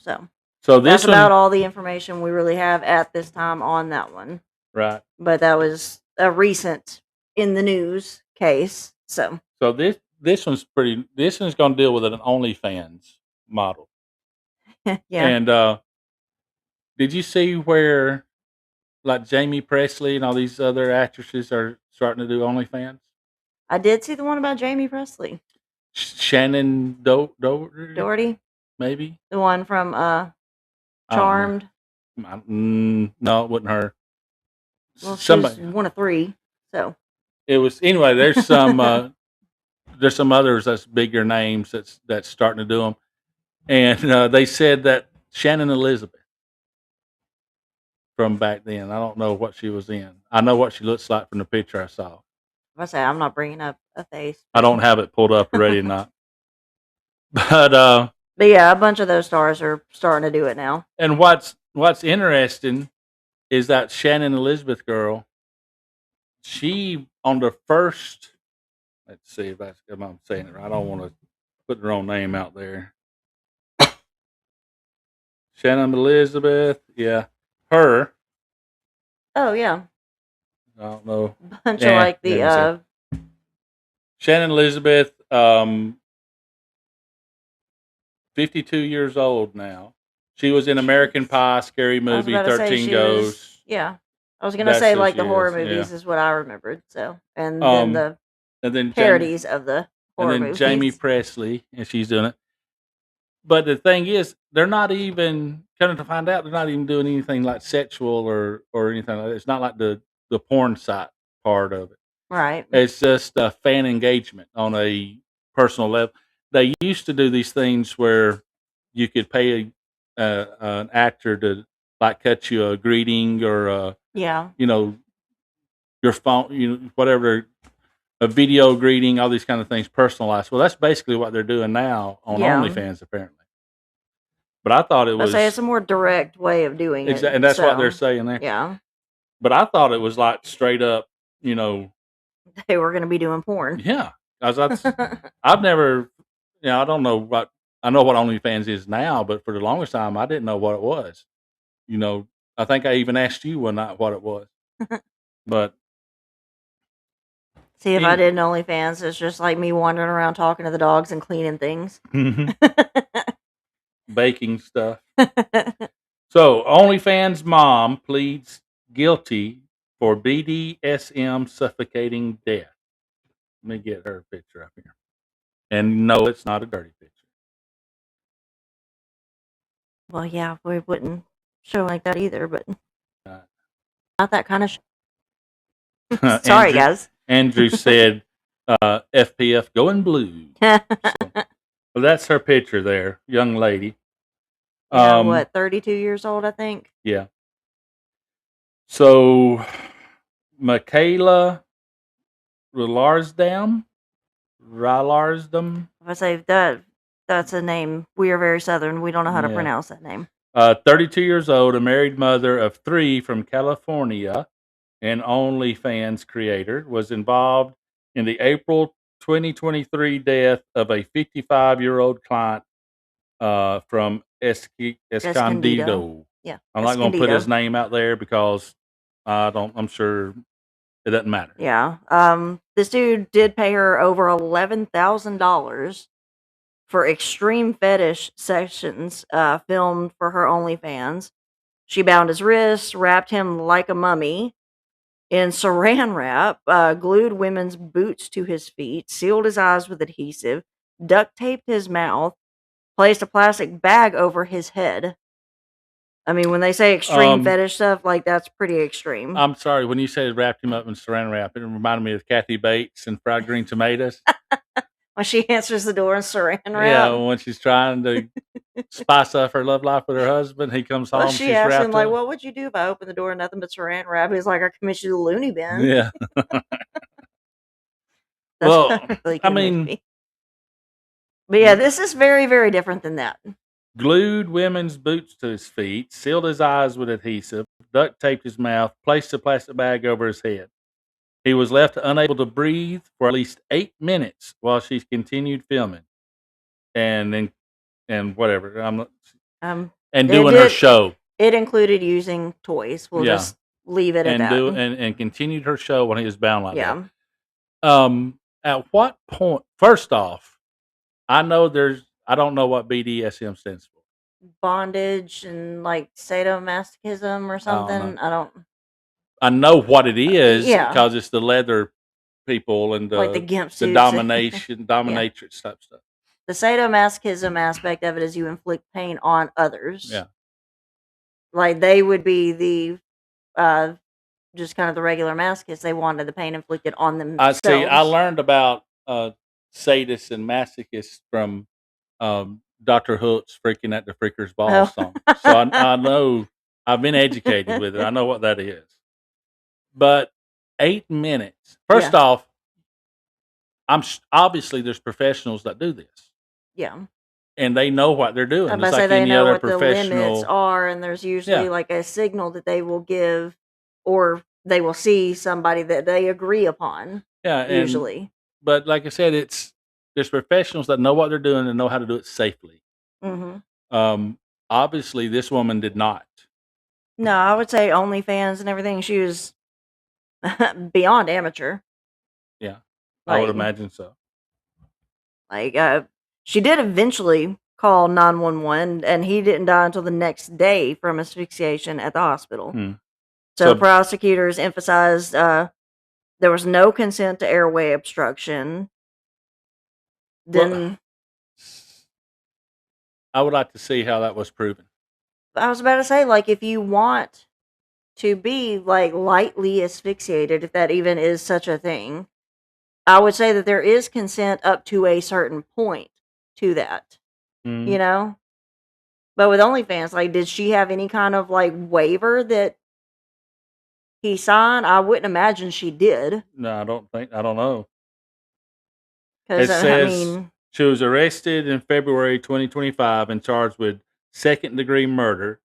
So this that's about one, all the information we really have at this time on that one. right? But that was a recent in the news case. So this one's pretty. This one's gonna deal with an OnlyFans model. yeah. And did you see where, like, Jamie Presley and all these other actresses are starting to do OnlyFans? I did see the one about Jamie Presley. Shannon Doherty, maybe. the one from I don't know. Charmed. No, it wasn't her. Well, she's Somebody. one of three. So It was anyway. There's some. There's some others that's bigger names that's starting to do them, and they said that Shannon Elizabeth from back then. I don't know what she was in. I know what she looks like from the picture I saw. I say I'm not bringing up a face. I don't have it pulled up already, not. But But yeah, a bunch of those stars are starting to do it now. and what's what's interesting is that Shannon Elizabeth girl. She on the first. Let's see if I'm saying it right. I don't want to put the wrong name out there. Shannon Elizabeth, yeah, her. Oh yeah, I don't know. bunch Yeah, of like let me see. the Shannon Elizabeth, 52 years old now. She was in American Pie, Scary I was Movie, about to say 13 she Goes. was. Yeah, I was gonna That's say who like she the horror is. Yeah. movies is what I remembered. So, and then Um, the and then Jamie, parodies of the and horror then movies. Jamie Presley, and she's doing it. But the thing is, they're not even coming to find out they're not even doing anything like sexual or anything like that. It's not like the porn site part of it. Right. It's just fan engagement on a personal level. They used to do these things where you could pay an actor to like cut you a greeting or Yeah. your phone, whatever, a video greeting, all these kind of things personalized. Well, that's basically what they're doing now on Yeah. OnlyFans, apparently. But I thought it I say it's was a more direct way of doing it. and that's what they're So, saying there. yeah, But I thought it was like straight up, you know, they were gonna be doing porn. yeah. 'Cause I've never, I don't know I know what OnlyFans is now, but for the longest time, I didn't know what it was. I think I even asked you one night what it was. But See, if I Any- did an OnlyFans, it's just like me wandering around talking to the dogs and cleaning things. baking stuff. So, OnlyFans mom pleads guilty for BDSM suffocating death. Let me get her picture up here. And no, it's not a dirty picture. Well, yeah, we wouldn't show like that either, but Uh, not that kind of. Sorry, Andrew, guys. Andrew said, FPF going blue. Well, that's her picture there, young lady. What, 32 years old, I think. Yeah. So, Michaela Rilarsdam. If I say that's a name. We are very southern. We don't know how to Yeah. pronounce that name. 32 years old, a married mother of 3 from California, and OnlyFans creator, was involved in the April 2023 death of a 55-year-old client from Escondido. Yeah, I'm not going to put his Escondido. name out there because I'm sure it doesn't matter. Yeah. This dude did pay her over $11,000 for extreme fetish sessions filmed for her OnlyFans. She bound his wrists, wrapped him like a mummy in saran wrap, glued women's boots to his feet, sealed his eyes with adhesive, duct taped his mouth, placed a plastic bag over his head. I mean, when they say extreme fetish stuff, like that's pretty extreme. I'm sorry, when you said wrapped him up in saran wrap, it reminded me of Kathy Bates and Fried Green Tomatoes. When she answers the door in saran wrap. Yeah, when she's trying to spice up her love life with her husband, he comes home. Well, She's she asked wrapped him, like, up. what would you do if I opened the door and nothing but saran wrap? He's like, I commit you to the loony bin. Yeah. That's Well, what really I convinced mean, me. But yeah, this is very, very different than that. glued women's boots to his feet, sealed his eyes with adhesive, duct taped his mouth, placed a plastic bag over his head. He was left unable to breathe for at least 8 minutes while she continued filming, and whatever. And doing her show. It included using toys. We'll Yeah. just leave it at And that. and continued her show when he was bound like Yeah. that. At what point? First off, I don't know what BDSM stands for. Bondage and like sadomasochism or something. I know what it is Yeah. because it's the leather people and Like the gimp the suits. dominatrix type stuff. The sadomasochism aspect of it is you inflict pain on others. Yeah. Like they would be the just kind of the regular masochists. They wanted the pain inflicted on themselves. I learned about sadists and masochists from Dr. Hook's "Freaking at the Freaker's Ball" Oh. song, so I know I've been educated with it. I know what that is. But 8 minutes. First off, obviously there's professionals that do this. Yeah. and they know what they're doing. I'm It's about to say like they any know other what the limits professional. are, and there's usually Yeah, like a signal that they will give, or they will see somebody that they agree upon. yeah, and Usually, but like I said, there's professionals that know what they're doing and know how to do it safely. hmm Obviously, this woman did not. no, I would say OnlyFans and everything. She was beyond amateur. Yeah, I would Like, imagine so. like she did eventually call 911, and he didn't die until the next day from asphyxiation at the hospital. Hmm. So So, prosecutors emphasized there was no consent to airway obstruction. well, Then I would like to see how that was proven. I was about to say, like, if you want to be like lightly asphyxiated, if that even is such a thing, I would say that there is consent up to a certain point to that, Mhm. you know? But with OnlyFans, like, did she have any kind of like waiver that he signed? I wouldn't imagine she did. No, I don't know. Because, It I says mean, she was arrested in February 2025 and charged with second-degree murder.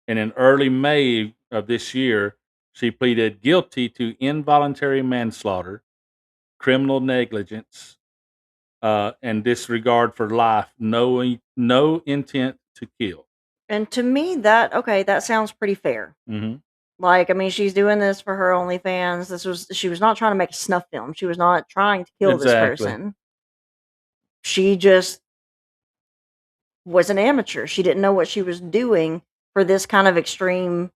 And in early May of this year, she pleaded guilty to involuntary manslaughter, criminal negligence, and disregard for life, no intent to kill. and to me, that sounds pretty fair. Hmm. Like, I mean, she's doing this for her OnlyFans. She was not trying to make a snuff film. She was not trying to kill this Exactly. person. She just was an amateur. She didn't know what she was doing for this kind of extreme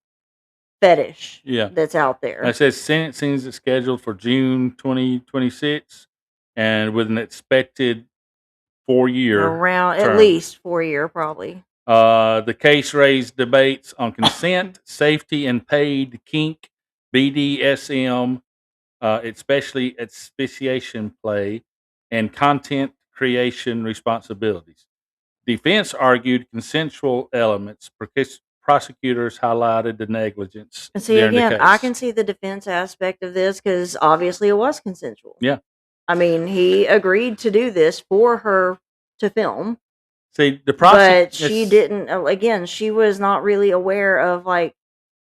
fetish Yeah. that's out It there. says sentencing is scheduled for June 2026, and with an expected 4-year Around at term. least 4 year, probably. The case raised debates on consent, safety, and paid kink, BDSM, especially asphyxiation play, and content creation responsibilities. Defense argued consensual elements. Prosecutors highlighted the negligence And see, during the again, I case. can see the defense aspect of this because obviously it was consensual. Yeah. I mean, he agreed to do this for her to film, See, the but she didn't. Again, she was not really aware of like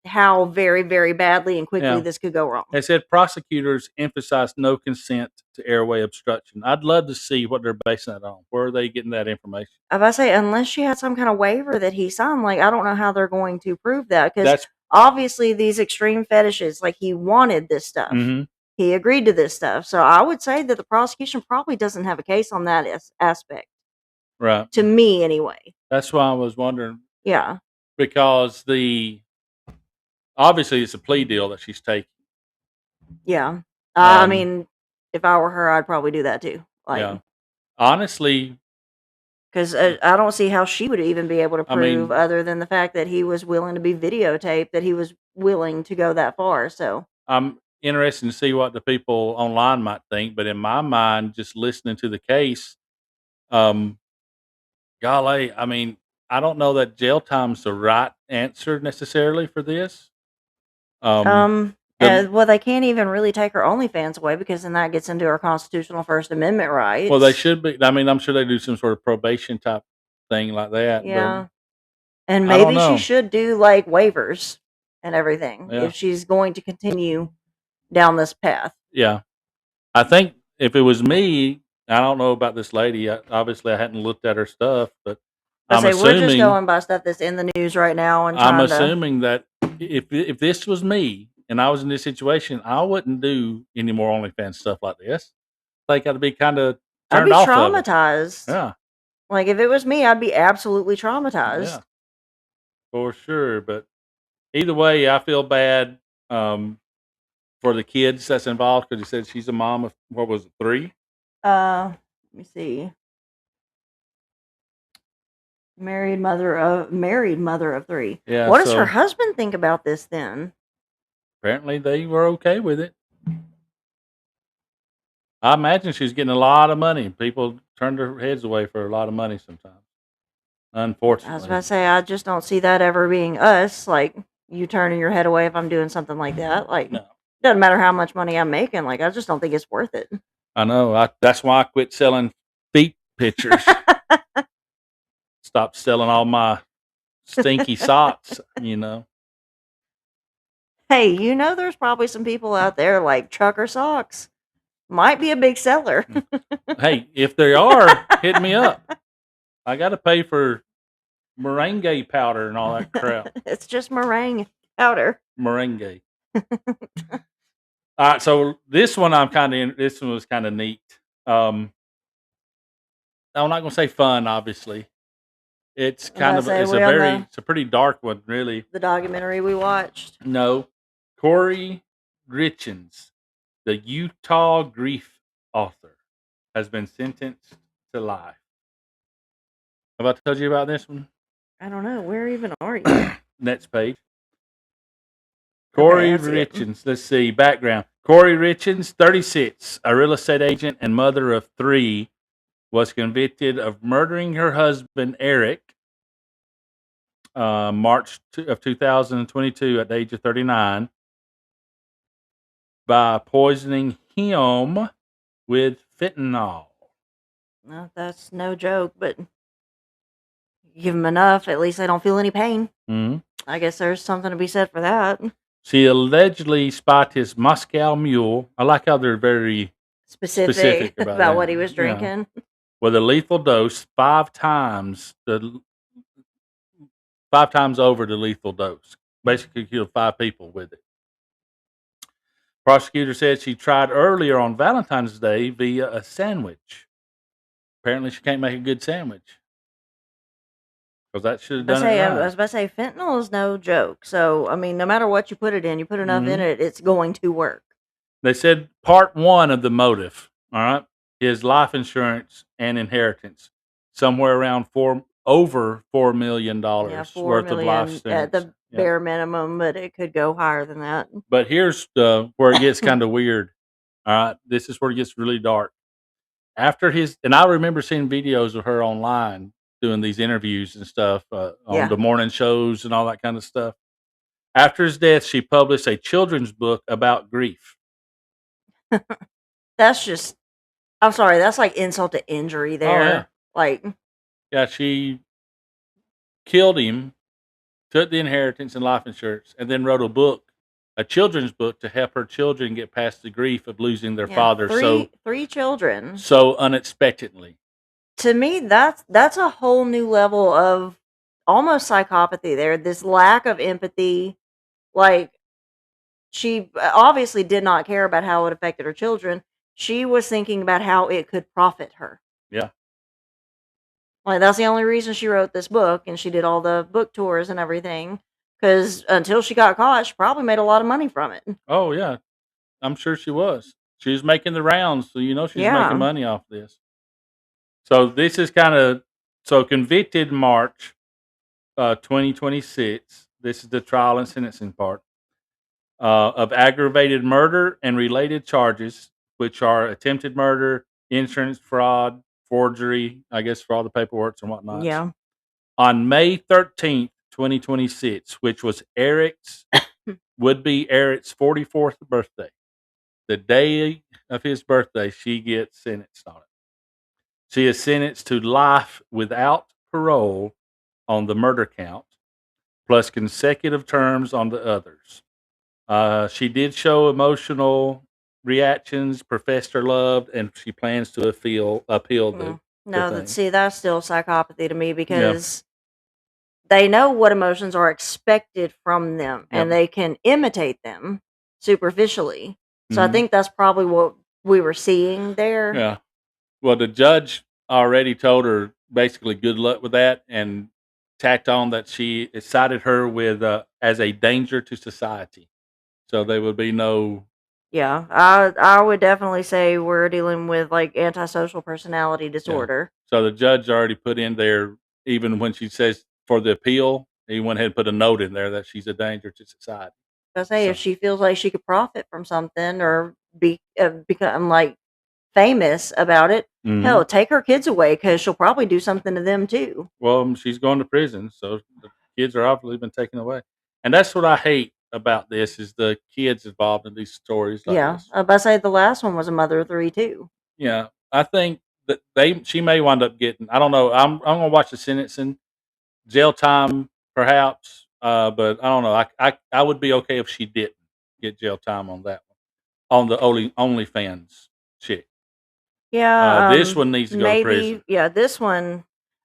how very, very badly and quickly Yeah. this could go wrong. They said prosecutors emphasized no consent to airway obstruction. I'd love to see what they're basing that on. Where are they getting that information? If I say, unless she had some kind of waiver that he signed, like, I don't know how they're going to prove that because That's obviously these extreme fetishes, like, he wanted this stuff. hmm He agreed to this stuff. So I would say that the prosecution probably doesn't have a case on that aspect, right. to me anyway. That's why I was wondering Yeah. because obviously it's a plea deal that she's taking. Yeah. I Um, mean, if I were her, I'd probably do that too. Like, yeah. Honestly, because I don't see how she would even be able to I mean- prove other than the fact that he was willing to be videotaped, that he was willing to go that far. So, I'm interested to see what the people online might think. But in my mind, just listening to the case, golly, I mean, I don't know that jail time's the right answer necessarily for this. The- well, they can't even really take her OnlyFans away because then that gets into her constitutional First Amendment rights. Well, they should be. I mean, I'm sure they do some sort of probation type thing like that. Yeah. And I don't maybe know. she should do like waivers and everything Yeah. if she's going to continue down this path. But yeah, I think if it was me, I don't know about this lady. Obviously, I hadn't looked at her stuff, but I I'm say we're just assuming. going by stuff that's in the news right now and I'm trying to. assuming that if this was me and I was in this situation, I wouldn't do any more OnlyFans stuff like this. I think I'd be kind of I'd turned be off of it. traumatized. Yeah, Like if it was me, I'd be absolutely traumatized. yeah, for sure. But either way, I feel bad for the kids that's involved because he said she's a mom of what was it, 3? Let me see. Married mother of 3. Yeah. What does so her husband think about this then? apparently they were okay with it. I imagine she's getting a lot of money. People turn their heads away for a lot of money sometimes. I was Unfortunately. about to say, I just don't see that ever being us. Like you turning your head away if I'm doing something like that. Like No. doesn't matter how much money I'm making. Like I just don't think it's worth it. I know. That's why I quit selling feet pictures. stop selling all my stinky socks, you know. Hey, there's probably some people out there like trucker socks. Might be a big seller. Hey, if they are, hit me up. I got to pay for meringue powder and all that crap. It's just meringue powder. Meringue. All right, so this one this one was kind of neat. I'm not gonna say fun, obviously. It's kind of it's a pretty dark one, really. The documentary we watched. No, Corey Richins, the Utah grief author, has been sentenced to life. Have I told you about this one? I don't know. Where even are you? Next page. Corey Richins. Let's see. Background. Corey Richins, 36, a real estate agent and mother of 3, was convicted of murdering her husband, Eric, March of 2022 at the age of 39, by poisoning him with fentanyl. No, that's no joke, but you give them enough, at least they don't feel any pain. Mm-hmm. I guess there's something to be said for that. She allegedly spiked his Moscow Mule. I like how they're very Specific about about what he was drinking. With a lethal dose 5 times over the lethal dose. Basically killed 5 people with it. Prosecutor said she tried earlier on Valentine's Day via a sandwich. Apparently she can't make a good sandwich. Because that should have done it I right. was about to say, fentanyl is no joke. So, I mean, no matter what you put it in, you put enough in Mhm. it, it's going to work. They said part 1 of the motive, all right, is life insurance and inheritance. Somewhere around over $4 million Yeah, $4 worth of life million insurance. at the Yeah. bare minimum, but it could go higher than that. But here's where it gets kind of weird. All right, this is where it gets really dark. After and I remember seeing videos of her online doing these interviews and stuff on Yeah. the morning shows and all that kind of stuff. After his death, she published a children's book about grief. That's just, I'm sorry, that's like insult to injury there. yeah. Like, Yeah, she killed him, took the inheritance and life insurance, and then wrote a children's book to help her children get past the grief of losing their yeah, father three children. so unexpectedly. To me, that's a whole new level of almost psychopathy there. This lack of empathy. Like, she obviously did not care about how it affected her children. She was thinking about how it could profit her. Yeah. Like, that's the only reason she wrote this book, and she did all the book tours and everything. Because until she got caught, she probably made a lot of money from it. Oh, yeah. I'm sure she was. She was making the rounds, so she's Yeah. making money off this. So this is convicted March 2026. This is the trial and sentencing part of aggravated murder and related charges, which are attempted murder, insurance fraud, forgery, I guess for all the paperwork and whatnot. Yeah. On May 13th, 2026, which was would be Eric's 44th birthday. The day of his birthday, she gets sentenced on it. She is sentenced to life without parole on the murder count, plus consecutive terms on the others. She did show emotional reactions, professed her love, and she plans to appeal the No, thing. that's still psychopathy to me because they know what emotions are expected from them and they can imitate them superficially. So I Mhm. think that's probably what we were seeing there. Yeah. Well, the judge already told her basically good luck with that and tacked on that she cited her with as a danger to society. So there would be no. Yeah, I would definitely say we're dealing with like antisocial personality disorder. So the judge already put in there, even when she says for the appeal, he went ahead and put a note in there that she's a danger to society. I say if she feels like she could profit from something or become like famous about it, Mhm. hell, take her kids away because she'll probably do something to them too. Well, she's going to prison, so the kids are obviously been taken away, and that's what I hate about this is the kids involved in these stories like Yeah, this. I was about to say the last one was a mother of 3 too. Yeah, I think that she may wind up getting. I don't know. I'm gonna watch the sentencing. jail time, perhaps. But I don't know. I would be okay if she didn't get jail time on that one, on the OnlyFans chick. Yeah, This one needs to go to prison. maybe. Yeah, this one.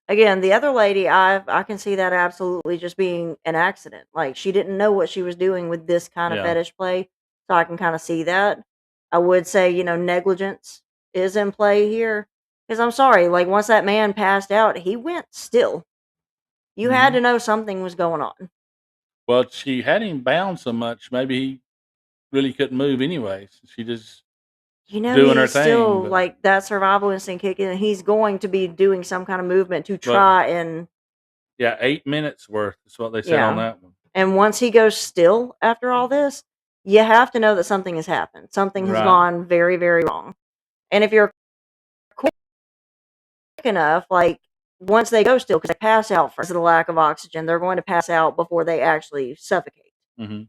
Again, the other lady, I can see that absolutely just being an accident. Like she didn't know what she was doing with this kind of Yeah. fetish play, so I can kind of see that. I would say, negligence is in play here. Because I'm sorry, like once that man passed out, he went still. You had Mhm. to know something was going on. Well, she had him bound so much, maybe he really couldn't move anyways. She just doing her He's still thing. But, like that survival instinct kicking, and he's going to be doing some kind of movement to but try and yeah, 8 minutes worth is what they said on yeah. that one. And once he goes still after all this, you have to know that something has happened. Something has Right. gone very, very wrong. And if you're quick enough, like once they go still, because they pass out for the lack of oxygen, they're going to pass out before they actually suffocate. Hmm.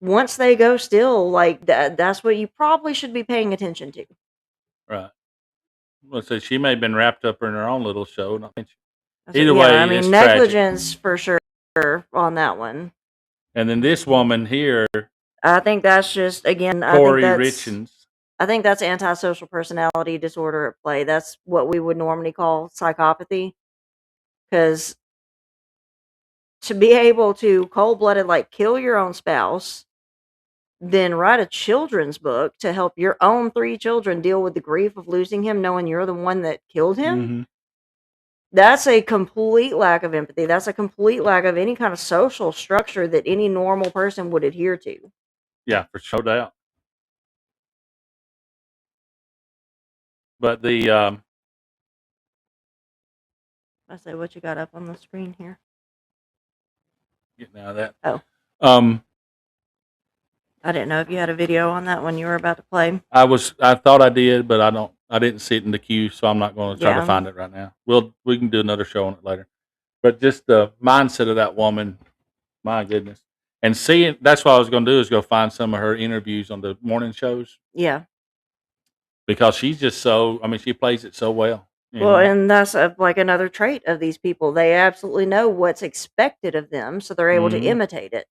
Once they go still, like that's what you probably should be paying attention to. Right. Well, so she may have been wrapped up in her own little show. And I think I said, either yeah, way, I it's mean tragic. negligence for sure on that one. And then this woman here, I think that's just again. Corey Richens. I think that's antisocial personality disorder at play. That's what we would normally call psychopathy. Because to be able to cold-blooded like kill your own spouse, then write a children's book to help your own 3 children deal with the grief of losing him, knowing you're the one that killed him. Mhm. That's a complete lack of empathy. That's a complete lack of any kind of social structure that any normal person would adhere to. Yeah, for sure doubt. But the I say, what you got up on the screen here? getting out of that. Oh. Um, I didn't know if you had a video on that one you were about to play. I thought I did, but I didn't see it in the queue, so I'm not going to try Yeah. to find it right now. We can do another show on it later. But just the mindset of that woman, my goodness. And seeing, that's what I was going to do, is go find some of her interviews on the morning shows, Yeah. because she's just so, I mean, she plays it so well. you Well, know? and that's like another trait of these people. They absolutely know what's expected of them, so they're able to Mhm. imitate it.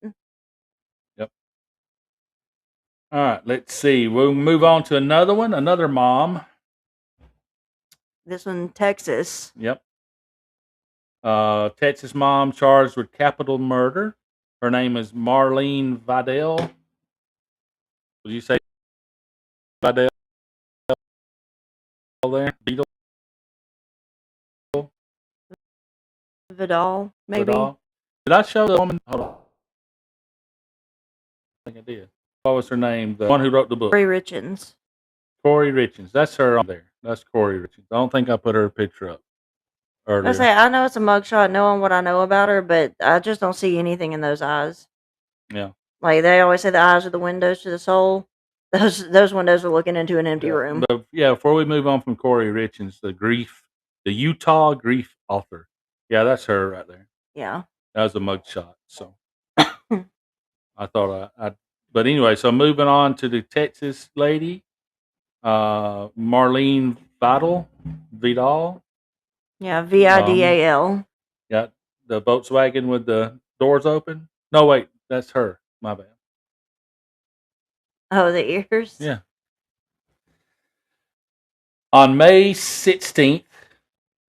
Yep. All right, let's see. We'll move on to another one, another mom. This one, Texas. Yep. Texas mom charged with capital murder. Her name is Marlene Vidal. Would you say Vidal there? Vidal? Vidal, maybe. Vidal? Did I show the woman? Hold on. I think I did. What was her name? The one who wrote the book. Corey Richens. Corey Richens. That's her on there. That's Corey Richens. I don't think I put her picture up earlier. I say, I know it's a mugshot knowing what I know about her, but I just don't see anything in those eyes. Yeah. Like they always say the eyes are the windows to the soul. Those windows are looking into an empty room. But yeah, before we move on from Corey Richens, the Utah grief author. Yeah, that's her right there. Yeah. That was a mugshot. So I thought but anyway, so moving on to the Texas lady, Marlene Vidal. Yeah, Vidal. Got the Volkswagen with the doors open. No, wait, that's her. My bad. Oh, the ears? Yeah. On May 16th,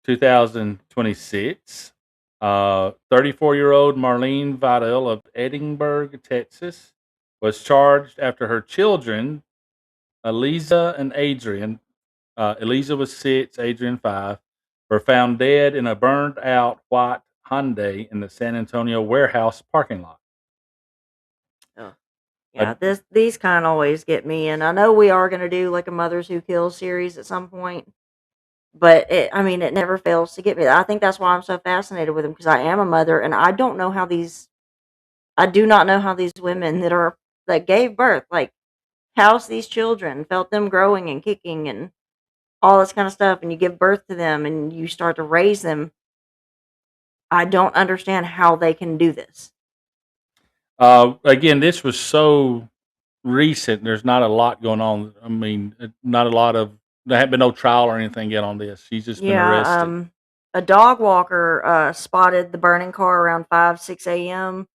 2026, 34-year-old Marlene Vidal of Edinburgh, Texas, was charged after her children, Eliza and Adrian, Eliza was 6, Adrian 5, were found dead in a burned-out white Hyundai in the San Antonio warehouse parking lot. Yeah, these kind of always get me, and I know we are going to do like a Mothers Who Kill series at some point, but it never fails to get me. I think that's why I'm so fascinated with them, because I am a mother, and I do not know how these women that gave birth, like, housed these children, felt them growing and kicking and all this kind of stuff, and you give birth to them and you start to raise them. I don't understand how they can do this. Again, this was so recent. There's not a lot going on. I mean, not a lot of. There had been no trial or anything yet on this. She's just been arrested. a dog walker spotted the burning car around 5, 6 a.m.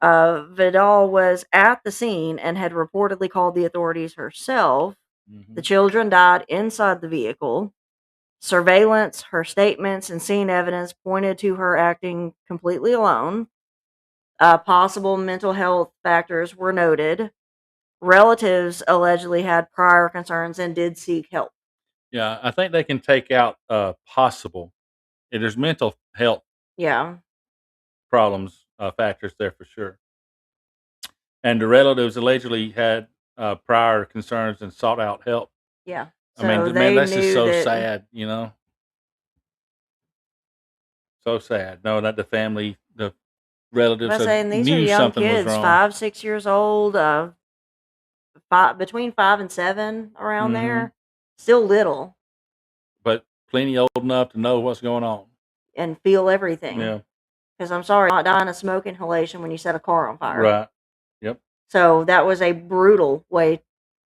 Vidal was at the scene and had reportedly called the authorities herself. Mhm. The children died inside the vehicle. Surveillance, her statements, and scene evidence pointed to her acting completely alone. Possible mental health factors were noted. Relatives allegedly had prior concerns and did seek help. Yeah, I think they can take out possible. There's mental health Yeah. problems factors there for sure. And the relatives allegedly had prior concerns and sought out help. Yeah. I mean, So man, they that's just knew so that. sad, you know? So sad. Knowing that the family, the relatives I say, and these are knew young something was kids, wrong. 5, 6 years old, between 5 and 7, around Mhm. there. Still little But plenty old enough to know what's going on. and feel everything. Yeah. Because I'm sorry, not dying of smoke inhalation when you set a car on fire. Right. Yep. So that was a brutal way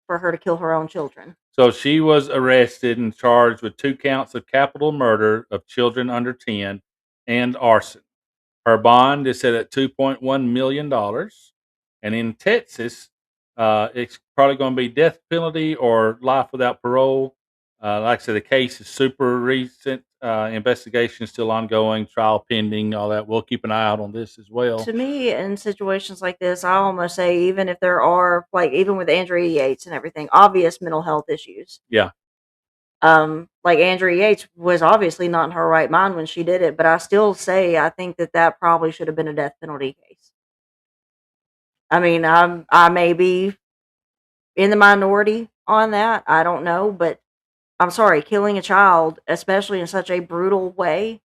for her to kill her own children. So she was arrested and charged with 2 counts of capital murder of children under 10 and arson. Her bond is set at $2.1 million. And in Texas, it's probably going to be death penalty or life without parole. Like I said, the case is super recent. Investigation is still ongoing, trial pending, all that. We'll keep an eye out on this as well. To me, in situations like this, I almost say, even if there are, like, even with Andrea Yates and everything, obvious mental health issues. Yeah. Like Andrea Yates was obviously not in her right mind when she did it, but I still say I think that probably should have been a death penalty case. I mean, I may be in the minority on that. I don't know, but I'm sorry, killing a child, especially in such a brutal way,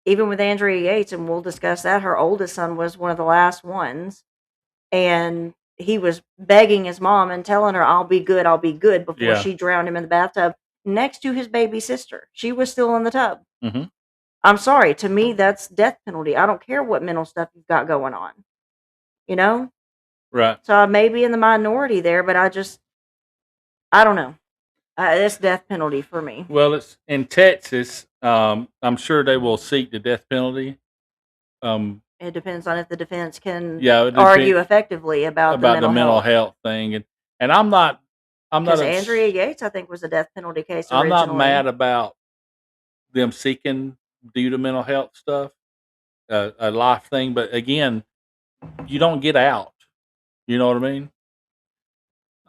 even with Andrea Yates, and we'll discuss that, her oldest son was one of the last ones, and he was begging his mom and telling her, I'll be good, before Yeah. she drowned him in the bathtub next to his baby sister. She was still in the tub. hmm I'm sorry, to me, that's death penalty. I don't care what mental stuff you've got going on, you know? Right. So I may be in the minority there, but I don't know. It's death penalty for me. Well, it's in Texas. I'm sure they will seek the death penalty. It depends on if the defense can Yeah, it argue depends effectively about the about the mental health thing, and I'm not Because ups- Andrea Yates, I think, was a death penalty case I'm originally. not mad about them seeking due to mental health stuff, a life thing. But again, you don't get out. You know what I mean?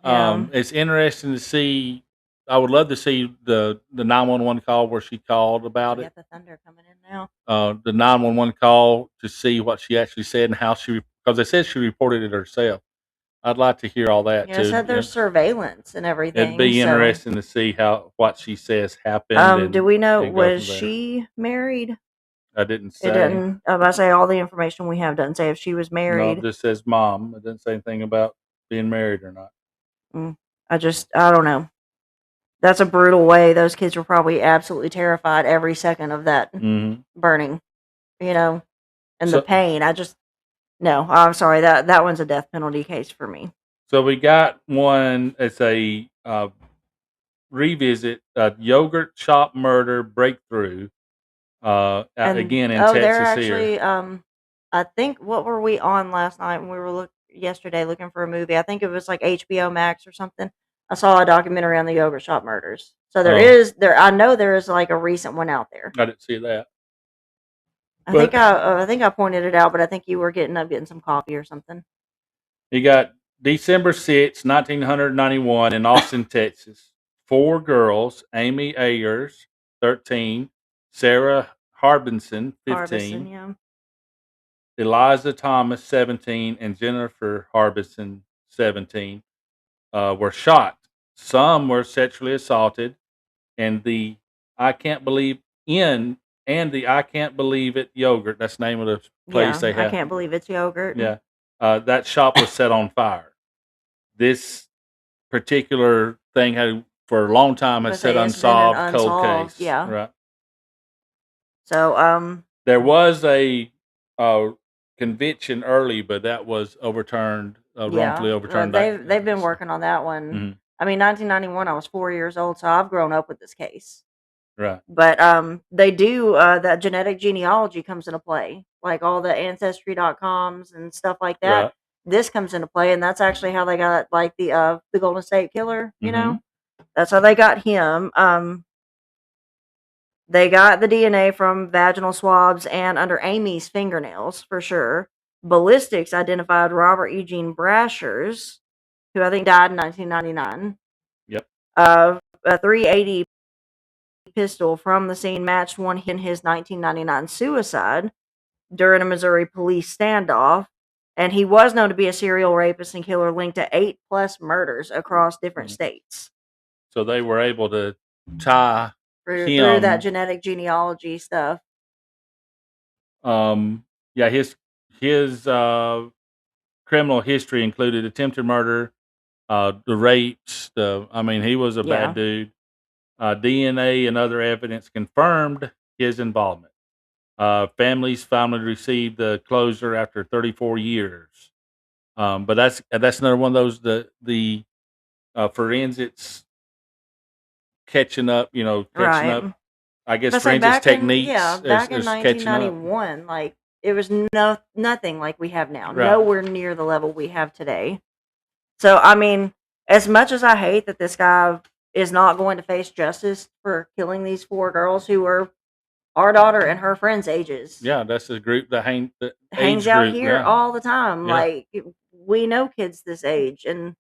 Yeah. It's interesting to see. I would love to see the 911 call where she called about We it. got the thunder coming in now. The 911 call to see what she actually said and how because they said she reported it herself. I'd like to hear all that Yeah, too. said there's surveillance and everything. It'd be so- interesting to see what she says happened. do we know, and go was from there. she married? I didn't say. It didn't. I say all the information we have doesn't say if she was No, married. it just says mom. It didn't say anything about being married or not. I don't know. That's a brutal way. Those kids were probably absolutely terrified every second of that Mm-hmm. burning, and So- the pain. No, I'm sorry. That one's a death penalty case for me. So we got one. It's a revisit, yogurt shop murder breakthrough. Again in they're Texas here. actually, I think, what were we on last night when we were yesterday looking for a movie? I think it was like HBO Max or something. I saw a documentary on the yogurt shop murders. So Oh. I know there is like a recent one out there. I didn't see that. I But- think I pointed it out, but I think you were getting some coffee or something. You got December 6, 1991 in Austin, Texas. 4 girls, Amy Ayers, 13, Sarah Harbison, 15, Harbison, yeah. Eliza Thomas, 17, and Jennifer Harbison, 17, were shot. Some were sexually assaulted, and the I Can't Believe It yogurt, that's the name of the place Yeah, they have. I can't believe it's yogurt. Yeah. That shop was set on fire. This particular thing had, for a long time, I has was gonna said say, it's been an unsolved cold unsolved, case. yeah. Right. So, There was a conviction early, but that was overturned, wrongfully overturned. they've been working on that one. Mhm. I mean, 1991. I was 4 years old, so I've grown up with this case. Right. But they do that genetic genealogy comes into play, like all the ancestry.coms and stuff like that. Right. This comes into play, and that's actually how they got like the Golden State Killer. You Mhm. know, that's how they got him. They got the DNA from vaginal swabs and under Amy's fingernails for sure. Ballistics identified Robert Eugene Brashers, who I think died in 1999. Yep. A 380 pistol from the scene matched one in his 1999 suicide during a Missouri police standoff. And he was known to be a serial rapist and killer linked to 8+ murders across different Mhm. states So they were able to tie through that him. genetic genealogy stuff. Yeah, his criminal history included attempted murder, the rapes. I mean, he was a Yeah. bad dude. DNA and other evidence confirmed his involvement. Families finally received the closure after 34 years. But that's another one of those the forensics catching up. Catching up. Right. I guess But say forensics back in techniques back in is catching up. 1991, like it was nothing like we have now. Right. Nowhere near the level we have today. So I mean, as much as I hate that this guy is not going to face justice for killing these 4 girls who were our daughter and her friends' ages. Yeah, that's the group that hangs Hangs out here all the time. Yeah. Like we know kids this age and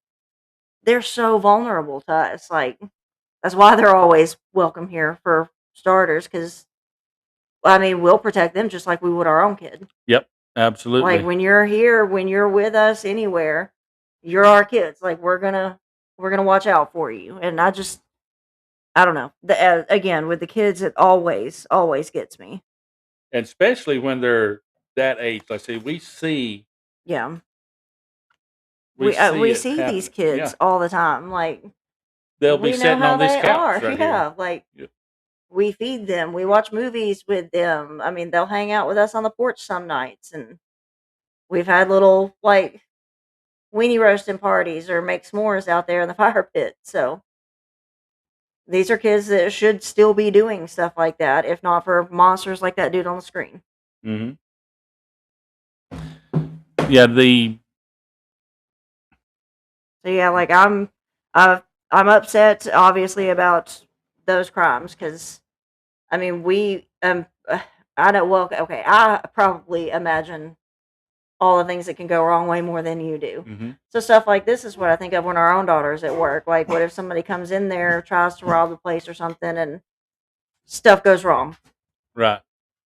they're so vulnerable to us. Like that's why they're always welcome here for starters, because I mean we'll protect them just like we would our own kid. Yep, absolutely. Like when you're here, when you're with us anywhere, you're our kids. Like we're gonna watch out for you. And I don't know. Again, with the kids, it always gets me. And especially when they're that age. Let's see, we see Yeah, we we it see happen. these kids Yeah. all the time. Like They'll be we know sitting how on this they couch are. right Yeah, here. like Yep. we feed them. We watch movies with them. I mean, they'll hang out with us on the porch some nights, and we've had little like weenie roasting parties or make s'mores out there in the fire pit. So these are kids that should still be doing stuff like that, if not for monsters like that dude on the screen. Mm-hmm. Yeah, So yeah, like I'm upset obviously about those crimes because I mean we I know well okay I probably imagine all the things that can go wrong way more than you do. mm-hmm. So stuff like this is what I think of when our own daughter's at work. Like what if somebody comes in there, tries to rob the place or something, and stuff goes wrong? Right.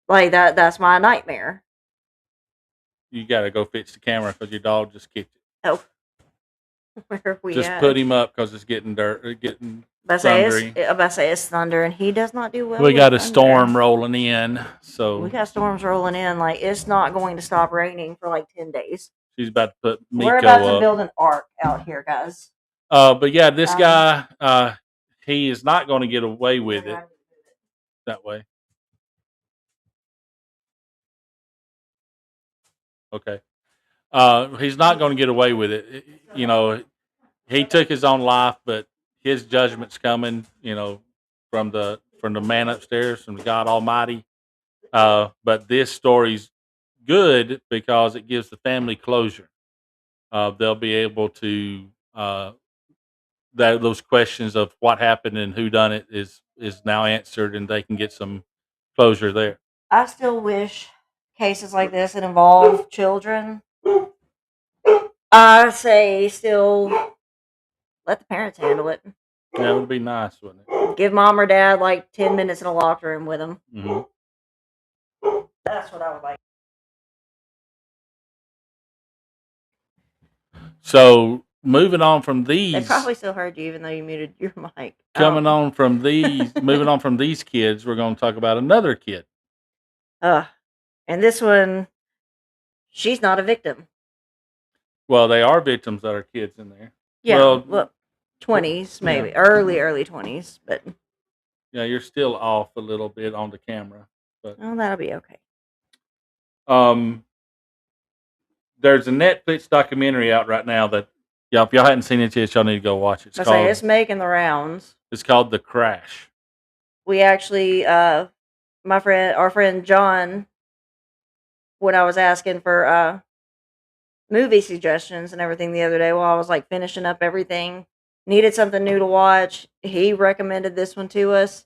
Like that's my nightmare. You got to go fix the camera because your dog just kicked it. Oh, where are we Just at? put him up because it's getting getting I say thundery. it's thunder, and he does not do well. We with got a thunder. storm rolling in, so We got storms rolling in. Like it's not going to stop raining for like 10 days. she's about to put We're Miko about to up. build an ark out here, guys. But yeah, this guy, he is not going to get away with it that way. Okay. He's not going to get away with it. You know, he took his own life, but his judgment's coming. You know, from the man upstairs, from God Almighty. But this story's good because it gives the family closure. They'll be able to those questions of what happened and who done it is now answered, and they can get some closure there. I still wish cases like this that involve children. I say still let the parents handle it. That would be nice, wouldn't it? Give mom or dad like 10 minutes in a locked room with them. Mm-hmm. That's what I would like. So moving on from these, They probably still heard you even though you muted your mic. moving on from these kids, we're going to talk about another kid. And this one, she's not a victim. Well, they are victims that are kids in there. Yeah, Well, 20s maybe, yeah. early 20s, but Yeah, you're still off a little bit on the camera, but oh, that'll be okay. there's a Netflix documentary out right now that if y'all hadn't seen it yet, y'all need to go watch it. It's making the rounds. It's called The Crash. we actually, our friend John, when I was asking for movie suggestions and everything the other day while I was like finishing up everything, needed something new to watch. He recommended this one to us.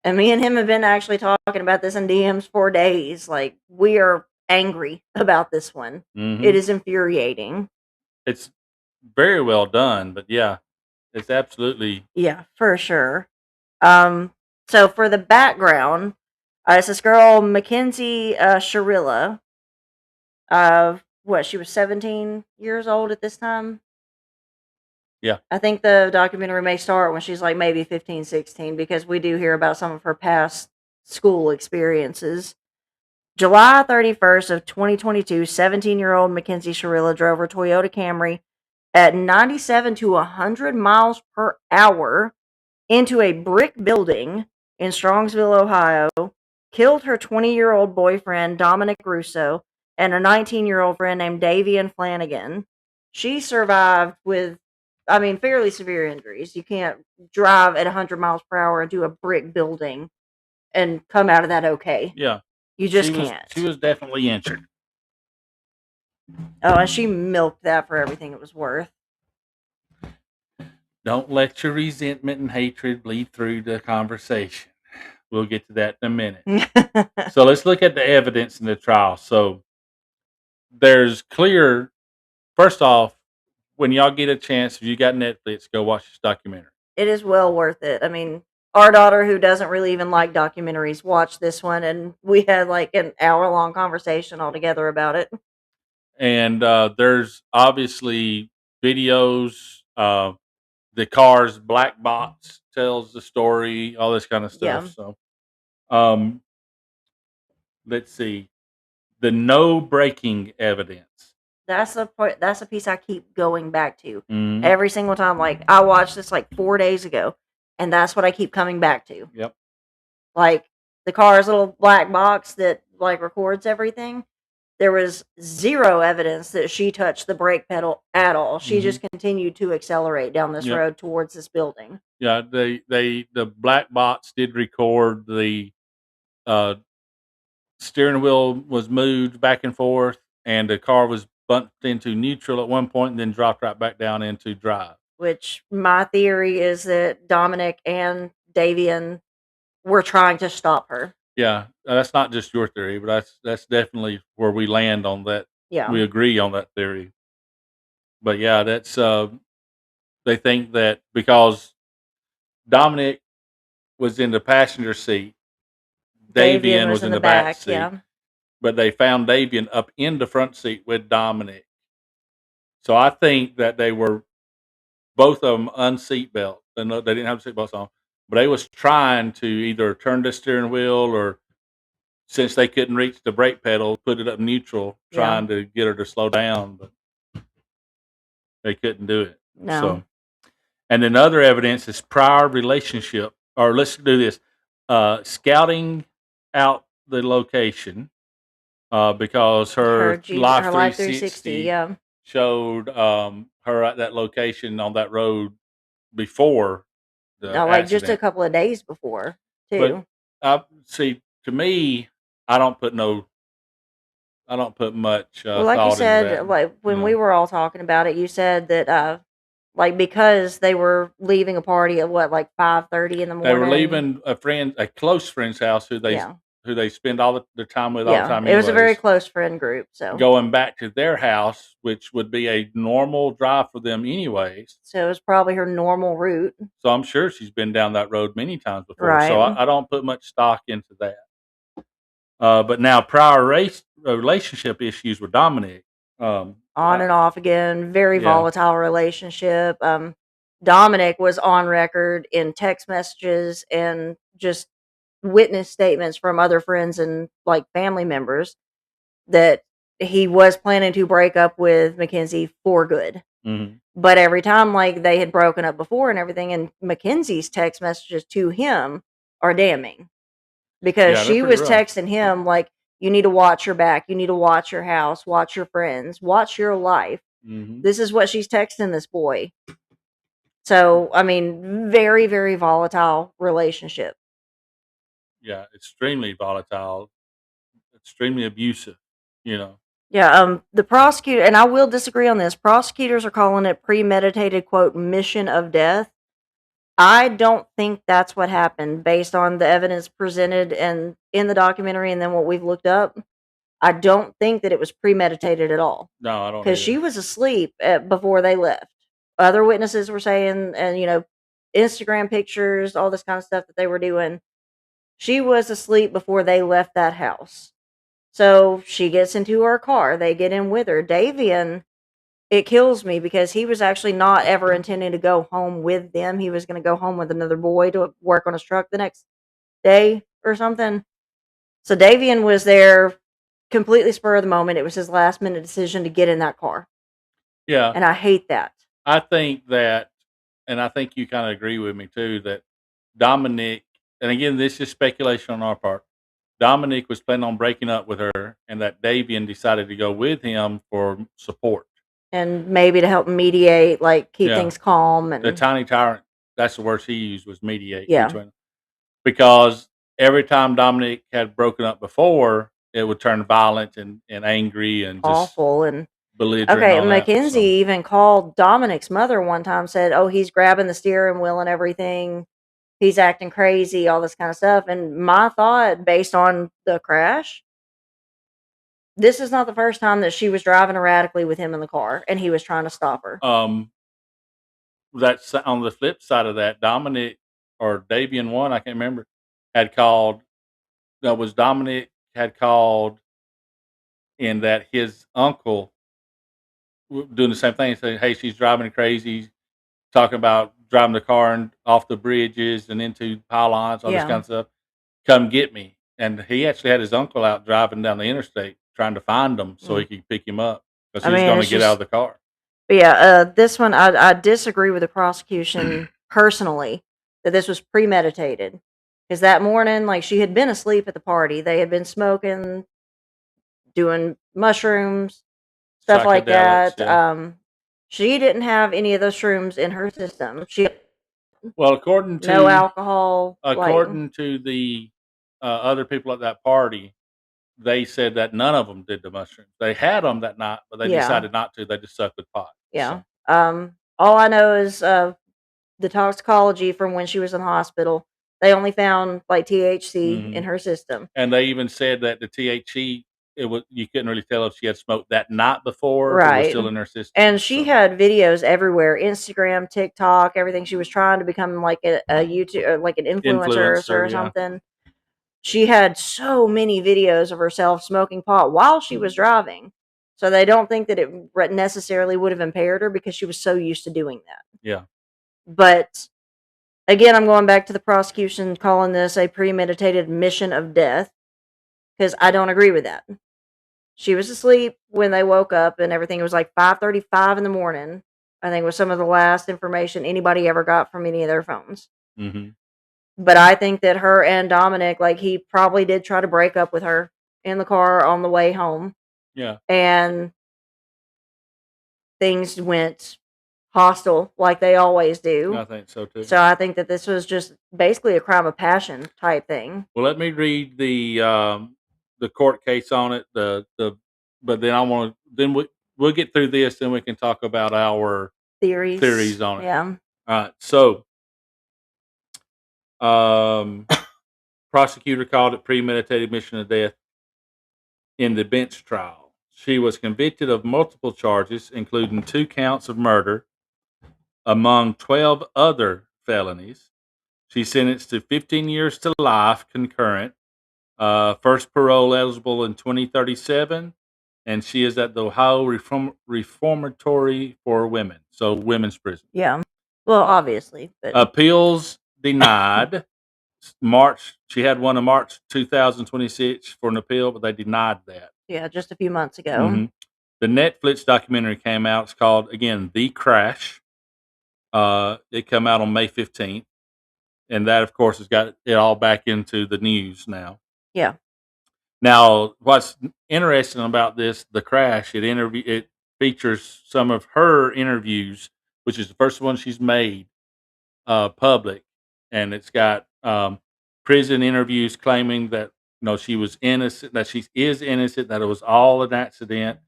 And me and him have been actually talking about this in DMs for days. Like, we are angry about this one. Mhm. It is infuriating. It's very well done, but yeah, it's absolutely Yeah, for sure. So for the background, it's this girl, Mackenzie Sharilla. She was 17 years old at this time? Yeah. I think the documentary may start when she's like maybe 15, 16, because we do hear about some of her past school experiences. July 31st of 2022, 17-year-old Mackenzie Sharilla drove her Toyota Camry at 97 to 100 miles per hour into a brick building in Strongsville, Ohio, killed her 20-year-old boyfriend, Dominic Russo, and a 19-year-old friend named Davian Flanagan. She survived with, fairly severe injuries. You can't drive at 100 miles per hour into a brick building and come out of that okay. yeah. You just She can't. was definitely injured. Oh, and she milked that for everything it was worth. Don't let your resentment and hatred bleed through the conversation. We'll get to that in a minute. So let's look at the evidence in the trial. So there's clear. First off, when y'all get a chance, if you got Netflix, go watch this documentary. It is well worth it. I mean, our daughter, who doesn't really even like documentaries, watched this one, and we had like an hour-long conversation all together about it. And there's obviously videos. The car's black box tells the story, all this kind of stuff. Yeah. So, let's see, the no braking evidence. That's the part. That's a piece I keep going back to Mhm. every single time. Like, I watched this like 4 days ago, and that's what I keep coming back to. Yep. Like, the car's little black box that like records everything. There was zero evidence that she touched the brake pedal at all. She just continued to accelerate down this Yep. road towards this building. Yeah, the black box did record the steering wheel was moved back and forth, and the car was bumped into neutral at one point and then dropped right back down into drive. Which my theory is that Dominic and Davian were trying to stop her. Yeah, that's not just your theory, but that's definitely where we land on that. Yeah. We agree on that theory. But yeah, that's they think that because Dominic was in the passenger seat, Davian was in the back seat. Yeah. But they found Davian up in the front seat with Dominic. So I think that they were both of them unseat belt. They didn't have seatbelts on, but they was trying to either turn the steering wheel or, since they couldn't reach the brake pedal, put it up neutral, trying to get her to slow down, but they couldn't do it. No. So, and then other evidence is prior relationship, or let's do this, scouting out the location, because her Life 360 yeah. showed her at that location on that road before the No, like just a accident. couple of days before, too. But see, to me, I don't put much Well, like you thought into said, that. like when No. we were all talking about it, you said that like because they were leaving a party at what, like 5:30 in the morning. They were leaving a close friend's house who they spend all their time with all the time. It was a very anyways, close friend group, so going back to their house, which would be a normal drive for them anyways. it was probably her normal route. So I'm sure she's been down that road many times before. Right. So I don't put much stock into that. But now prior relationship issues with Dominic. On and off again, very Yeah. volatile relationship. Dominic was on record in text messages and just witness statements from other friends and like family members that he was planning to break up with Mackenzie for good. Mhm. But every time like they had broken up before and everything, and Mackenzie's text messages to him are damning. Because Yeah, they're she pretty was rough. texting him like, you need to watch your back, you need to watch your house, watch your friends, watch your life. Mhm. This is what she's texting this boy. So, very, very volatile relationship. Yeah, extremely volatile, extremely abusive. You know. Yeah, the prosecutor, and I will disagree on this. Prosecutors are calling it premeditated, quote, mission of death. I don't think that's what happened based on the evidence presented and in the documentary and then what we've looked up. I don't think that it was premeditated at all No, I don't because she either. was asleep before they left. Other witnesses were saying, and Instagram pictures, all this kind of stuff that they were doing. She was asleep before they left that house. So she gets into her car. They get in with her. Davian, it kills me because he was actually not ever intending to go home with them. He was going to go home with another boy to work on his truck the next day or something. So Davian was there completely spur of the moment. It was his last minute decision to get in that car. Yeah. And I hate that. I think that, and I think you kind of agree with me too, that Dominic, and again, this is speculation on our part. Dominic was planning on breaking up with her, and that Davian decided to go with him for support. And maybe to help mediate, like keep Yeah. things calm. The And tiny tyrant, that's the word she used, was mediate Yeah. between them. Because every time Dominic had broken up before, it would turn violent and angry and just awful. And belligerent. okay, and all that, Mackenzie so. even called Dominic's mother one time, said, "Oh, he's grabbing the steering wheel and everything. He's acting crazy, all this kind of stuff." And my thought, based on the crash, this is not the first time that she was driving erratically with him in the car and he was trying to stop her. That's on the flip side of that. Dominic or Davian one, I can't remember, had called. That was Dominic had called, in that his uncle doing the same thing, saying, "Hey, she's driving crazy," talking about driving the car and off the bridges and into pylons, all this Yeah. kind of stuff. Come get me. And he actually had his uncle out driving down the interstate trying to find him so he could pick him up because I he was mean, going to it's get out of just, the car. but yeah, this one, I disagree with the prosecution personally that this was premeditated. Because that morning, like, she had been asleep at the party. They had been smoking, doing mushrooms, stuff like Psychedelics, that. yeah. She didn't have any of those shrooms in her system. She Well, according to no alcohol. Like, according to the other people at that party, they said that none of them did the mushrooms. They had them that night, but they Yeah. decided not to. They just sucked with pot. yeah. So, All I know is the toxicology from when she was in the hospital. They only found like THC in Mhm. her system. And they even said that the THC, you couldn't really tell if she had smoked that night before or it was Right. still in her system. And she So, had videos everywhere, Instagram, TikTok, everything. She was trying to become like a YouTube, or like an influencer or yeah. something. She had so many videos of herself smoking pot while she was driving. So they don't think that it necessarily would have impaired her because she was so used to doing that. Yeah. But again, I'm going back to the prosecution calling this a premeditated mission of death because I don't agree with that. She was asleep when they woke up and everything. It was like 5:35 in the morning. I think was some of the last information anybody ever got from any of their phones. Mm-hmm. But I think that her and Dominic, like, he probably did try to break up with her in the car on the way home. Yeah. And things went hostile like they always do. I think so too. So I think that this was just basically a crime of passion type thing. Well, let me read the court case on it. But then I want to we'll get through this, then we can talk about our theories on it. Yeah. All right. So, prosecutor called it premeditated mission of death in the bench trial. She was convicted of multiple charges, including 2 counts of murder, among 12 other felonies. She's sentenced to 15 years to life concurrent. First parole eligible in 2037, and she is at the Ohio Reformatory for Women, so women's prison. Yeah. Well, obviously, but Appeals denied. She had one in March 2026 for an appeal, but they denied that. yeah, just a few months ago. Mhm. The Netflix documentary came out. It's called, again, The Crash. It came out on May 15th, and that, of course, has got it all back into the news now. Yeah. Now, what's interesting about this, The Crash, it features some of her interviews, which is the first one she's made public, and it's got prison interviews claiming that she was innocent, that she is innocent, that it was all an accident.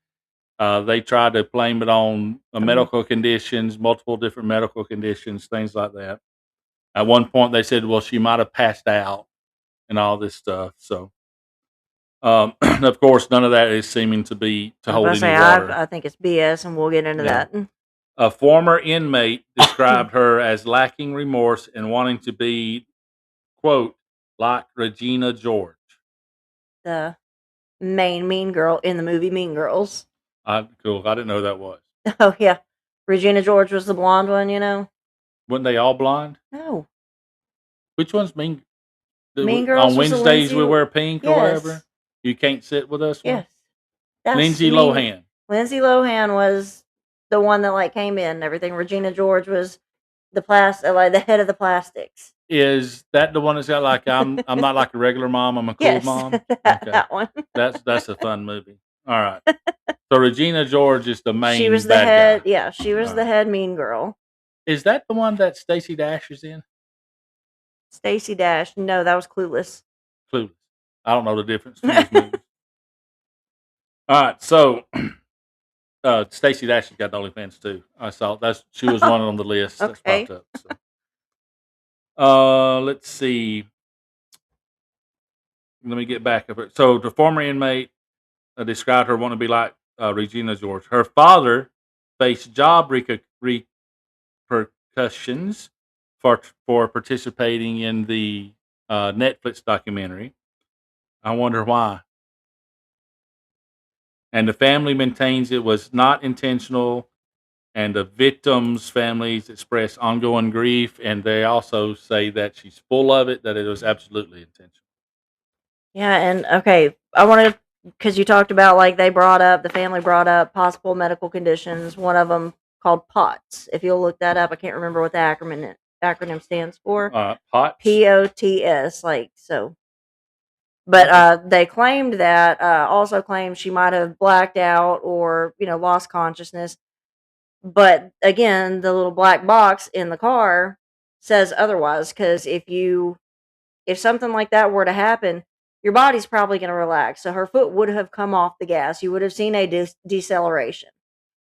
They tried to blame it on medical conditions, multiple different medical conditions, things like that. At one point, they said, "Well, she might have passed out," and all this stuff. So, of course, none of that is seeming to I was hold about to any say, water. I think it's BS, and we'll get into Yeah. that. A former inmate described her as lacking remorse and wanting to be, quote, like Regina George. The main mean girl in the movie Mean Girls. Cool. I didn't know who that was. Oh, yeah. Regina George was the blonde one, you know? Weren't they all blonde? No. Which one's Mean? Mean Girls On was the Wednesdays we Lindsay. wear pink or whatever. Yes. You can't sit with us. One? Yes. That's Lindsay Mean- Lohan. Lindsay Lohan was the one that like came in and everything. Regina George was the like the head of the plastics. Is that the one that's got like I'm not like a regular mom, I'm a cool Yes, mom? that one. That's a fun movie. All right. So Regina George is the main She was the bad head. guy. Yeah, she was All the right. head mean girl. Is that the one that Stacey Dash is in? Stacey Dash. No, that was Clueless. Clueless. I don't know the difference between those movies. All right, so Stacey Dash has got OnlyFans too. I saw she was one on the list that's Okay. popped up. So. Let's see. Let me get back up. So the former inmate described her wanting to be like Regina George. Her father faced job repercussions for participating in the Netflix documentary. I wonder why. And the family maintains it was not intentional, and the victims' families express ongoing grief, and they also say that she's full of it, that it was absolutely intentional. Yeah, and okay, I wanted because you talked about like the family brought up possible medical conditions. One of them called POTS. If you'll look that up, I can't remember what the acronym stands for. POTS? POTS, like so. But they claimed that also claimed she might have blacked out or lost consciousness. But again, the little black box in the car says otherwise. Because if something like that were to happen, your body's probably going to relax. So her foot would have come off the gas. You would have seen a deceleration.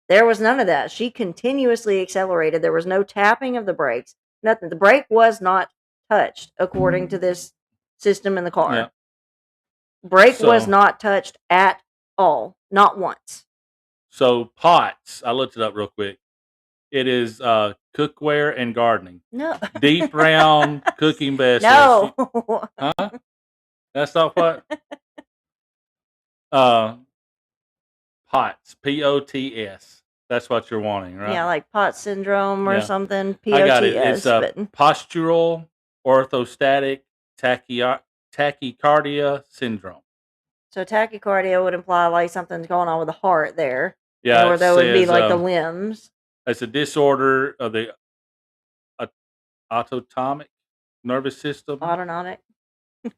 There was none of that. She continuously accelerated. There was no tapping of the brakes. Nothing. The brake was not touched according to this system in the car. Yeah. Brake was So- not touched at all. Not once. So POTS, I looked it up real quick. It is cookware and gardening. No. Deep round cooking vessels. No. Huh? That's not what? POTS. POTS. That's what you're wanting, right? Yeah, like POTS syndrome or Yeah. something. I got it. POTS. It's But postural orthostatic tachycardia syndrome. so tachycardia would imply like something's going on with the heart there. Yeah, Or it that would be says, like the limbs. it's a disorder of the autonomic nervous system Autonomic.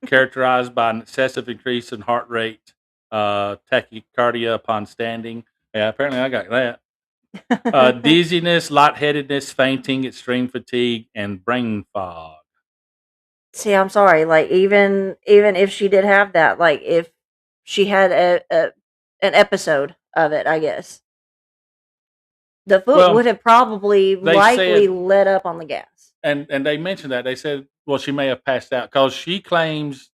characterized by an excessive increase in heart rate, tachycardia upon standing. Yeah, apparently I got that. Dizziness, lightheadedness, fainting, extreme fatigue, and brain fog. See, I'm sorry. Like even if she did have that, like if she had an episode of it, I guess the foot Well, would have probably they likely said- let up on the gas. And they mentioned that. They said, well, she may have passed out because she claims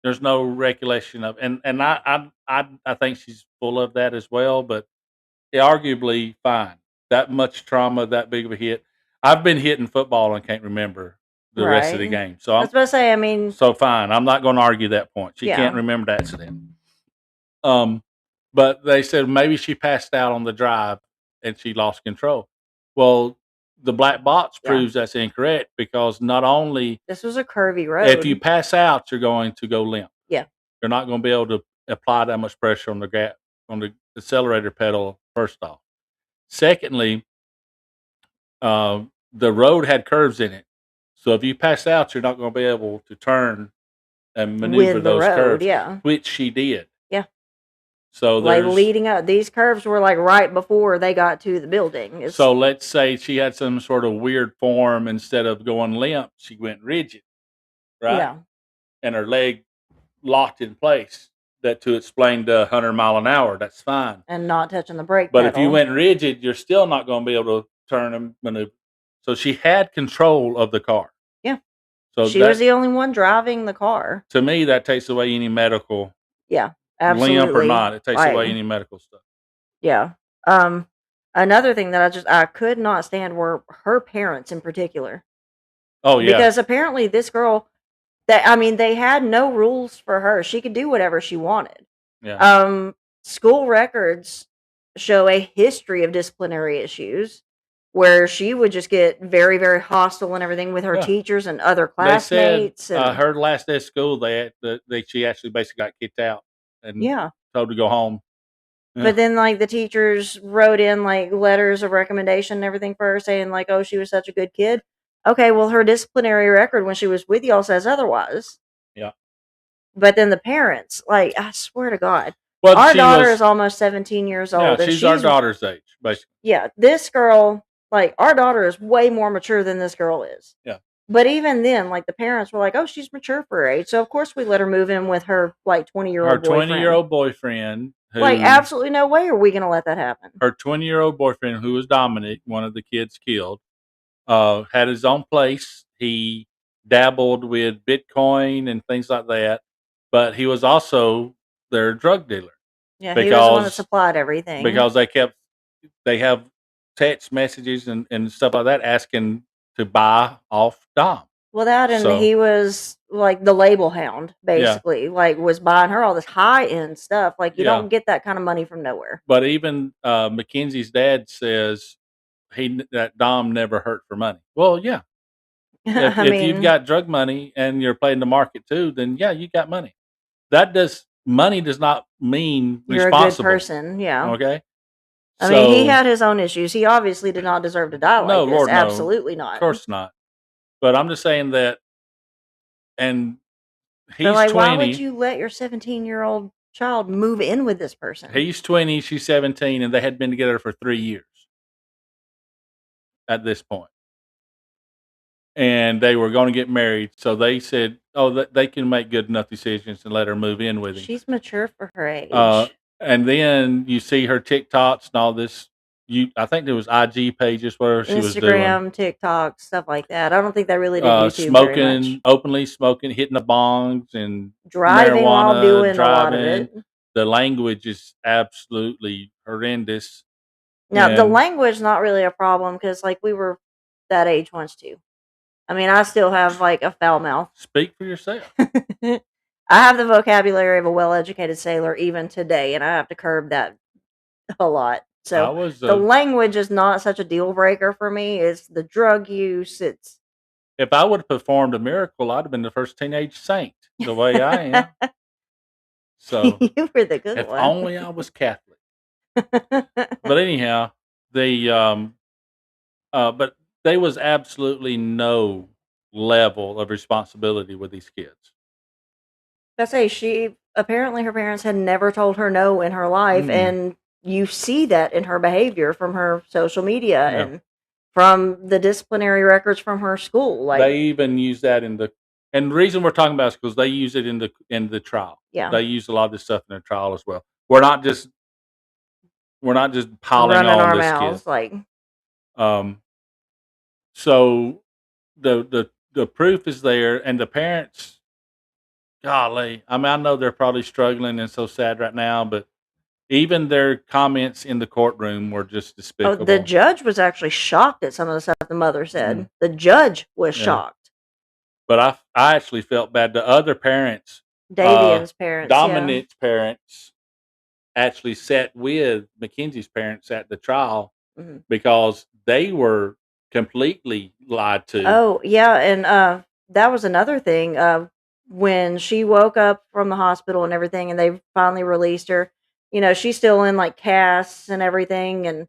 there's no recollection of, and I think she's full of that as well, but arguably fine. That much trauma, that big of a hit. I've been hitting football and can't remember the rest of the Right. game. So I I'm was about to say. I mean, so fine. I'm not going to argue that point. She Yeah. can't remember the accident. But they said maybe she passed out on the drive and she lost control. Well, the black box Yeah. proves that's incorrect because not only this was a curvy road. if you pass out, you're going to go limp. Yeah. You're not going to be able to apply that much pressure on the accelerator pedal. First off, secondly, the road had curves in it, so if you pass out, you're not going to be able to turn and maneuver with the those road, curves, yeah. which she did. Yeah. So Like there's leading up, these curves were like right before they got to the building. It's- so let's say she had some sort of weird form. Instead of going limp, she went rigid. Right. yeah, and her leg locked in place, that to explain to 100 mile an hour, that's fine. And not touching the brake But pedal. if you went rigid, you're still not going to be able to turn and maneuver. So she had control of the car. Yeah. So She was the only one driving the car. to me, that takes away any medical Yeah, absolutely. limp or not. It takes Like, away any medical stuff. yeah. Another thing that I could not stand were her parents in particular. Oh yeah, Because apparently this girl, they had no rules for her. She could do whatever she wanted. yeah. School records show a history of disciplinary issues where she would just get very, very hostile and everything with her Yeah. teachers and other They said classmates. And her last day of school, she actually basically got kicked out and yeah. told to go home. Yeah. But then, like, the teachers wrote in, like, letters of recommendation and everything for her saying, like, oh, she was such a good kid. Okay, well, her disciplinary record when she was with y'all says otherwise. Yeah. But then the parents, like, I swear to God, Well, our she daughter was- is almost 17 years old. Yeah, and she's our daughter's age, basically. Yeah, this girl, like, our daughter is way more mature than this girl is. Yeah. But even then, like, the parents were like, oh, she's mature for her age. So, of course, we let her move in with her, like, 20-year-old Her boyfriend. 20-year-old boyfriend. Who, Like, absolutely no way are we going to let that happen. Her 20-year-old boyfriend, who was Dominic, one of the kids killed, had his own place. He dabbled with Bitcoin and things like that, but he was also their drug dealer. Yeah, he was the one that because supplied everything. because they have text messages and stuff like that asking to buy off Dom. Well, that and So- he was like the label hound, basically. Like, was buying her all this high end stuff. Like, you Yeah. don't get that kind of money from nowhere. But even Mackenzie's dad says that Dom never hurt for money. Well, yeah. If, I if mean, you've got drug money and you're playing the market too, then yeah, you got money. Money does not mean you're a good responsible. person. Yeah. Okay. I mean, he had his own issues. He obviously did not deserve to die like No, this. Lord, no. Absolutely not. Of course not. But I'm just saying that, and he's But, like, 20. why would you let your 17-year-old child move in with this person? He's 20, she's 17, and they had been together for 3 years at this point. And they were going to get married, so they said, "Oh, they can make good enough decisions and let her move in with him." She's mature for her age. And then you see her TikToks and all this. I think there was IG pages where she was doing Instagram, TikTok, stuff like that. I don't think they really did YouTube very much. smoking, openly smoking, hitting the bongs, and Driving while marijuana, doing a lot of driving. it. The language is absolutely horrendous. Now, the And- language not really a problem because, like, we were that age once too. I mean, I still have like a foul mouth. Speak for yourself. I have the vocabulary of a well-educated sailor even today, and I have to curb that a lot. I So was the language is not such a deal breaker for me. It's the drug use. It's if I would have performed a miracle, I'd have been the first teenage saint. The way I am. So you were the good if one. only I was Catholic. But anyhow, but there was absolutely no level of responsibility with these kids. I say apparently her parents had never told her no in her life, Mm. and you see that in her behavior from her social media Yeah. and from the disciplinary records from her school. Like, They even use that and the reason we're talking about is because they use it in the trial. yeah, They use a lot of this stuff in their trial as well. We're not just piling running on our this mouths. kid. Like, So the proof is there, and the parents, golly, I mean, I know they're probably struggling and so sad right now, but even their comments in the courtroom were just despicable. the judge was actually shocked at some of the stuff the mother said. Mhm. The judge was Yeah. shocked. But I actually felt bad. The other parents, Davian's parents, yeah. Dominic's parents, actually sat with Mackenzie's parents at the trial Mhm. because they were completely lied to. Oh, yeah, and that was another thing. When she woke up from the hospital and everything, and they finally released her, she's still in like casts and everything, and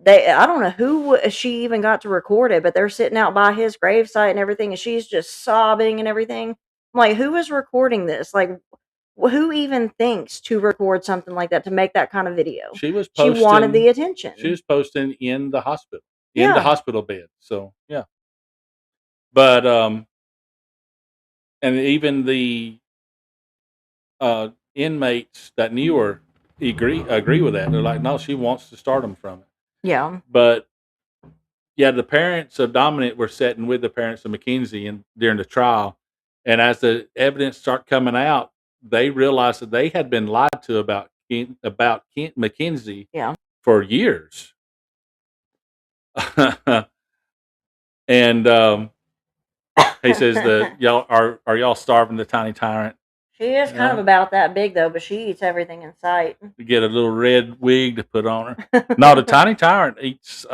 I don't know who she even got to record it, but they're sitting out by his gravesite and everything, and she's just sobbing and everything. I'm like, who is recording this? Like, who even thinks to record something like that to make that kind of video? She was She posting. wanted the attention. She was posting in the hospital, in Yeah. the hospital bed. So yeah, but and even the inmates that knew her agree with that. They're like, no, she wants to start them from it. Yeah. But yeah, the parents of Dominic were sitting with the parents of Mackenzie and during the trial, and as the evidence started coming out, they realized that they had been lied to about Mackenzie Yeah. for years. And he says that y'all are y'all starving the tiny tyrant She is kind of about that big though, but she eats everything in sight. to get a little red wig to put on her. No, the tiny tyrant eats.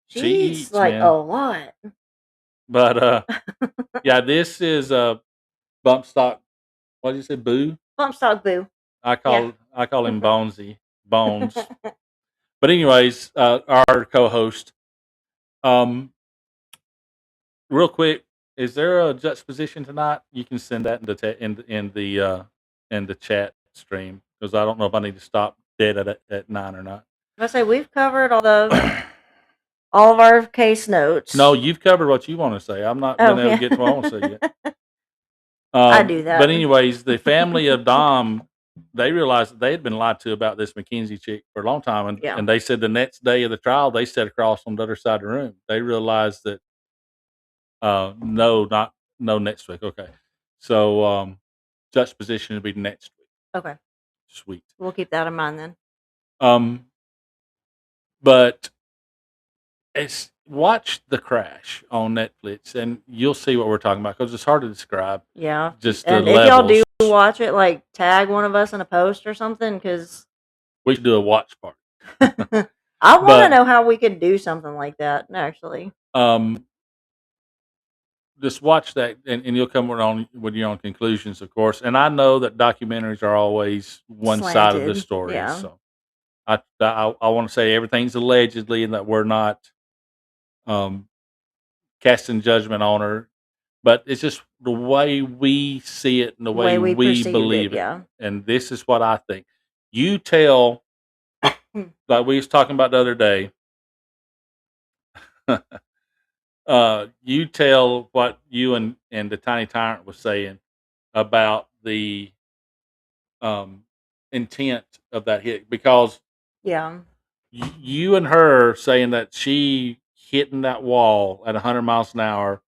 She She eats eats, like man. a lot. But yeah, this is bump stock. What did you say, Boo? Bump stock Boo. I Yeah. call him Bonesy Bones. But anyways, our co-host. Real quick, is there a juxtaposition tonight? You can send that in the chat stream because I don't know if I need to stop dead at 9 or not. I say we've covered all of our case notes. No, you've covered what you want to say. I'm not Oh, been able yeah. to get to what I want to say yet. I do that. But anyways, the family of Dom, they realized that they had been lied to about this Mackenzie chick for a long time, and, Yeah. and they said the next day of the trial, they sat across on the other side of the room. They realized that no next week. Okay, so juxtaposition will be next week. Okay. Sweet. We'll keep that in mind then. But watch The Crash on Netflix, and you'll see what we're talking about because it's hard to describe. Yeah. Just the And if y'all do levels. watch it, like tag one of us in a post or something, because We should do a watch party. I want But- to know how we could do something like that. Actually, Just watch that, and you'll come with your own conclusions, of course. And I know that documentaries are always one side of the Slanted, story. yeah. So I want to say everything's allegedly, and that we're not casting judgment on her, but it's just the way we see it and the way we perceived believe it. Yeah. And this is what I think. You tell, like we was talking about the other day. You tell what you and the Tiny Tyrant was saying about the intent of that hit, because Yeah. you and her saying that she hitting that wall at 100 miles an hour.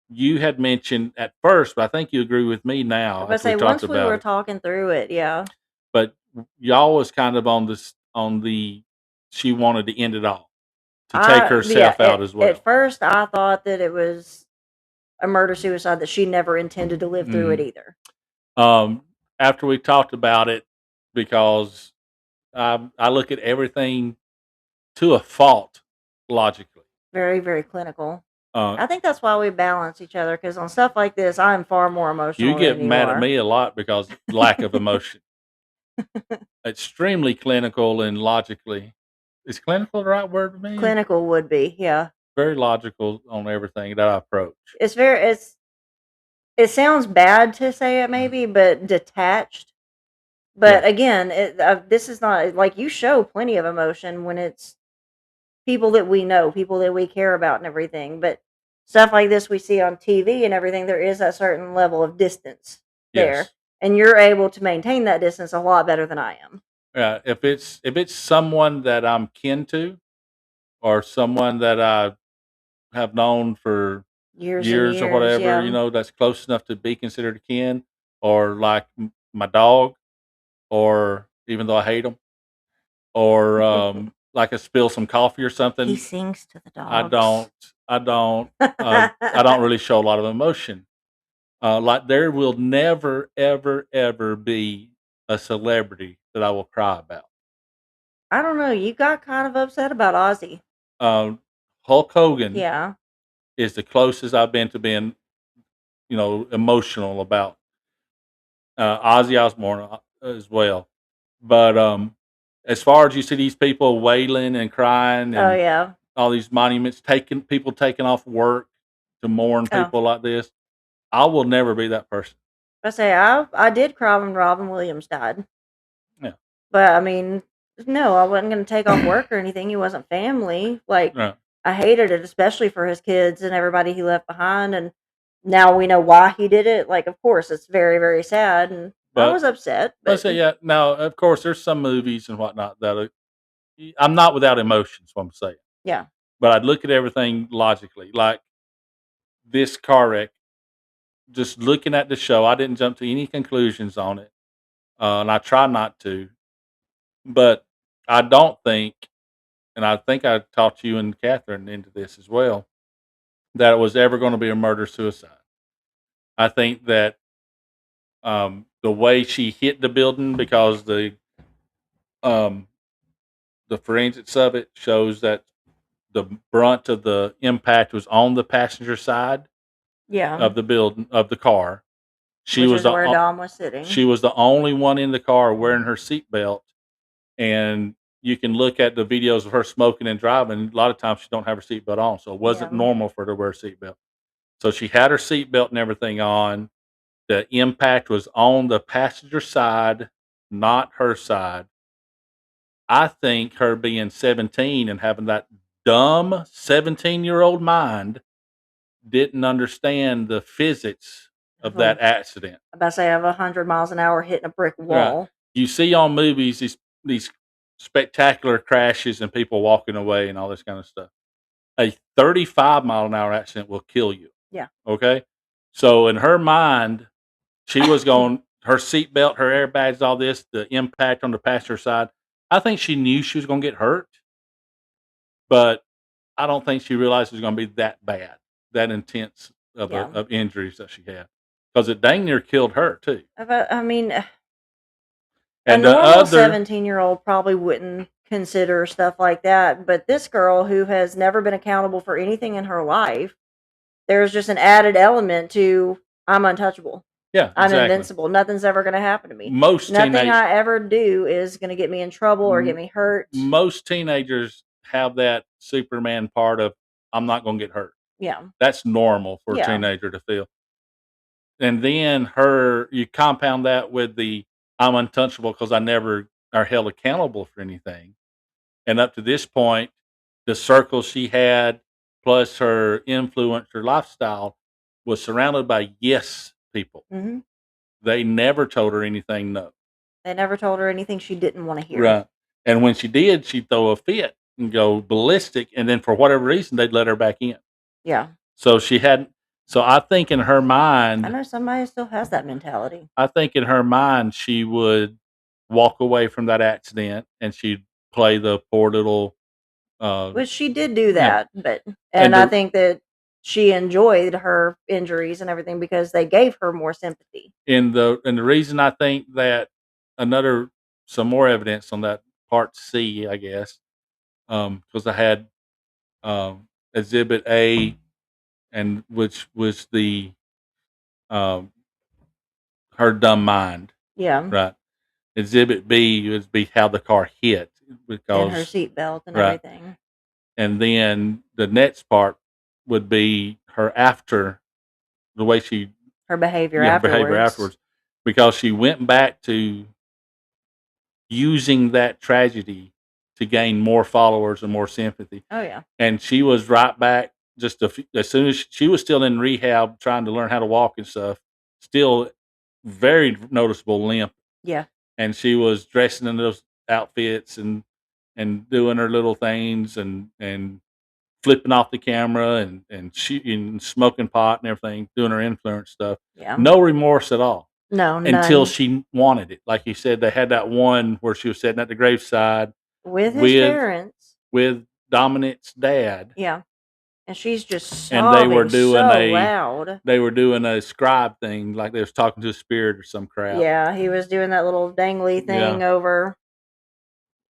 You had mentioned at first, but I think you agree with me now. But as we say talked once we about were it. talking through it, yeah. But y'all was kind of on the she wanted to end it all, to take herself out as well. At first, I thought that it was a murder suicide, that she never intended to live through it either. After we talked about it, because I look at everything to a fault logically. Very, very clinical. Uh, I think that's why we balance each other, because on stuff like this, I'm far more emotional. you get than mad are. at me a lot because lack of emotion. Extremely clinical and logically. Is clinical the right word for me? Clinical would be, yeah. Very logical on everything that I approach. It sounds bad to say it maybe, but detached. But again, this is not like, you show plenty of emotion when it's people that we know, people that we care about and everything. But stuff like this we see on TV and everything, there is a certain level of distance there. Yes. And you're able to maintain that distance a lot better than I am. If it's someone that I'm kin to, or someone that I have known for Years years or whatever, yeah. that's close enough to be considered a kin, or like my dog, or even though I hate them, or like I spill some coffee or something. He sings to the dogs. I don't really show a lot of emotion. Like there will never, ever, ever be a celebrity that I will cry about. I don't know. You got kind of upset about Ozzy. Hulk Hogan Yeah. is the closest I've been to being, emotional about Ozzy Osbourne as well. But as far as you see these people wailing and crying, and Oh yeah. all these monuments, taking off work to mourn Oh. people like this, I will never be that person. I did cry when Robin Williams died. Yeah. But I mean, no, I wasn't going to take off work or anything. He wasn't family. Like, Right. I hated it, especially for his kids and everybody he left behind. And now we know why he did it. Like, of course, it's very, very sad, and I But was upset. let's But say, yeah. Now, of course, there's some movies and whatnot that I'm not without emotions. What I'm saying, yeah, but I'd look at everything logically. Like this car wreck, just looking at the show, I didn't jump to any conclusions on it, and I try not to. But I don't think, and I think I talked you and Catherine into this as well, that it was ever going to be a murder suicide. I think that the way she hit the building, because um, the forensics of it shows that the brunt of the impact was on the passenger side yeah, of the building of the car. She which was is where Dom was sitting. she was the only one in the car wearing her seatbelt, and you can look at the videos of her smoking and driving. A lot of times she don't have her seatbelt on, so it wasn't Yeah. normal for her to wear a seatbelt. So she had her seatbelt and everything on. The impact was on the passenger side, not her side. I think her being 17 and having that dumb 17-year-old mind didn't understand the physics of that accident. I'm about to say I have 100 miles an hour hitting a brick wall. You see on movies these spectacular crashes and people walking away and all this kind of stuff. A 35 mile an hour accident will kill you. Yeah. Okay. So in her mind, she was going her seatbelt, her airbags, all this, the impact on the passenger side. I think she knew she was going to get hurt, but I don't think she realized it was going to be that bad, that intense of, Yeah. of injuries that she had, because it dang near killed her too. I mean, a And the normal other, 17-year-old probably wouldn't consider stuff like that. But this girl who has never been accountable for anything in her life, there's just an added element to I'm untouchable. yeah, I'm exactly. invincible. Nothing's ever going to happen to me. Most Nothing teenagers, I ever do is going to get me in trouble or get me hurt. most teenagers have that Superman part of I'm not going to get hurt. Yeah. That's normal for Yeah. a teenager to feel. And then you compound that with the I'm untouchable because I never are held accountable for anything. And up to this point, the circle she had, plus her influence, her lifestyle, was surrounded by yes people. hmm They never told her anything no. They never told her anything she didn't want to hear. Right. And when she did, she'd throw a fit and go ballistic. And then for whatever reason, they'd let her back in. Yeah. So she hadn't. So I think in her mind, I know somebody still has that mentality. I think in her mind, she would walk away from that accident and she'd play the poor little. Which she did do Yeah. that, but And I the- think that she enjoyed her injuries and everything because they gave her more sympathy. And the reason I think that some more evidence on that part C, I guess, because I had Exhibit A, and which was the her dumb mind, Yeah. right? Exhibit B would be how the car hit, And her because seatbelt and Right. everything. and then the next part would be her after the way she Her behavior behavior afterwards, because she went back to using that tragedy to gain more followers and more sympathy. Oh yeah. And she was right back as soon as she was still in rehab trying to learn how to walk and stuff, still very noticeable limp. Yeah. And she was dressing in those outfits and doing her little things and flipping off the camera and shooting, smoking pot and everything, doing her influence stuff. Yeah. No remorse at all No, until none. she wanted it. Like you said, they had that one where she was sitting at the graveside With his with- parents. with Dominic's dad. Yeah. And she's just And sobbing they were doing so a- loud. They were doing a scribe thing, like they was talking to a spirit or some crap. Yeah, he was doing that little dangly thing over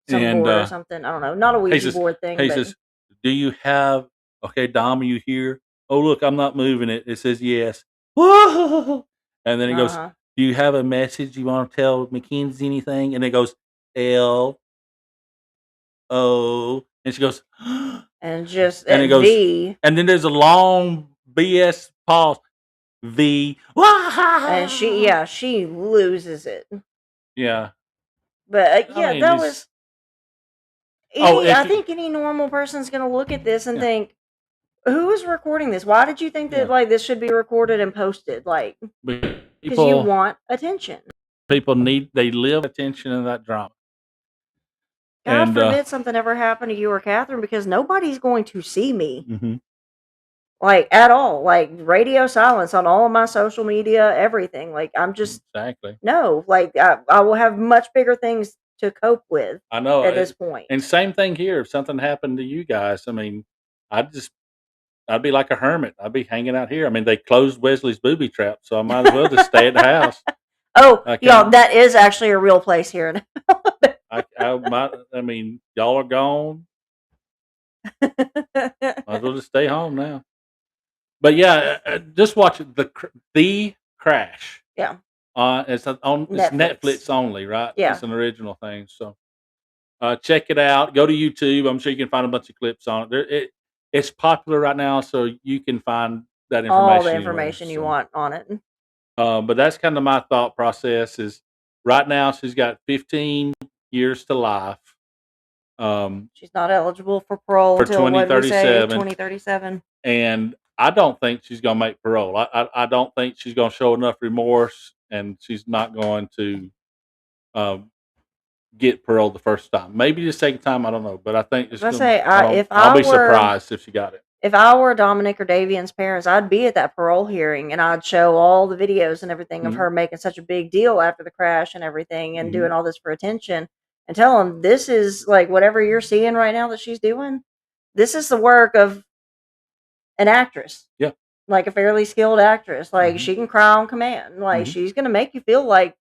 some And, board or something. I don't know. Not a Ouija says- board thing. He but says, "Do you have? Okay, Dom, are you here? Oh, look, I'm not moving it. It says yes. Whoa!" And then he goes, uh-huh. "Do you have a message you want to tell Mackenzie anything?" And it goes, "L O," and she goes, And just And it and goes- V, and then there's a long BS pause. V. and she loses it. Yeah. But I yeah, mean, that it's- was. Oh, if I you- think any normal person's gonna look at this and Yeah. think, who is recording this? Why did you think that Yeah. like this should be recorded and posted? Like, Because because you people want attention. they live attention in that drama. God And forbid something ever happened to you or Catherine, because nobody's going to see me mhm. like at all. Like radio silence on all of my social media, everything. Like I'm just Exactly. no. Like I will have much bigger things to cope with I know. at this point. And same thing here. If something happened to you guys, I mean, I'd be like a hermit. I'd be hanging out here. I mean, they closed Wesley's booby trap, so I might as well just stay at the house. Oh, I y'all, can't. that is actually a real place here. in- I mean, y'all are gone. Might as well just stay home now. But yeah, just watch it. The Crash. Yeah. It's on it's Netflix. Netflix only, right? Yeah. It's an original thing. So check it out. Go to YouTube. I'm sure you can find a bunch of clips on it. It's popular right now, so you can find that information. All the anywhere, information you so. want on it. But that's kind of my thought process. Is right now she's got 15 years to life. She's not eligible for parole For until what did we say, 2037. 2037. And I don't think she's going to make parole. I don't think she's going to show enough remorse, and she's not going to get parole the first time. Maybe the second time, I don't know. But I think it's I gonna, say, I'll be surprised if she got it. If I were Dominic or Davian's parents, I'd be at that parole hearing and I'd show all the videos and everything of Mhm. her making such a big deal after the crash and everything and Mhm. doing all this for attention, and tell them this is like whatever you're seeing right now that she's doing. This is the work of an actress. Yeah. Like a fairly skilled actress. Like Mhm. she can cry on command. Like Mhm. she's going to make you feel like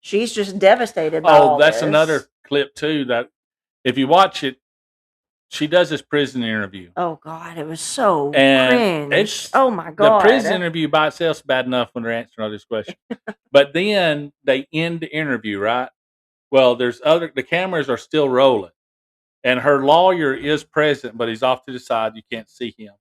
she's just devastated by all Oh, that's this. another clip too. That if you watch it, she does this prison interview. Oh God, it was so And cringe. Oh my God. The prison interview by itself is bad enough when they're answering all these questions. But then they end the interview, right? Well, the cameras are still rolling. And her lawyer is present, but he's off to the side. You can't see him.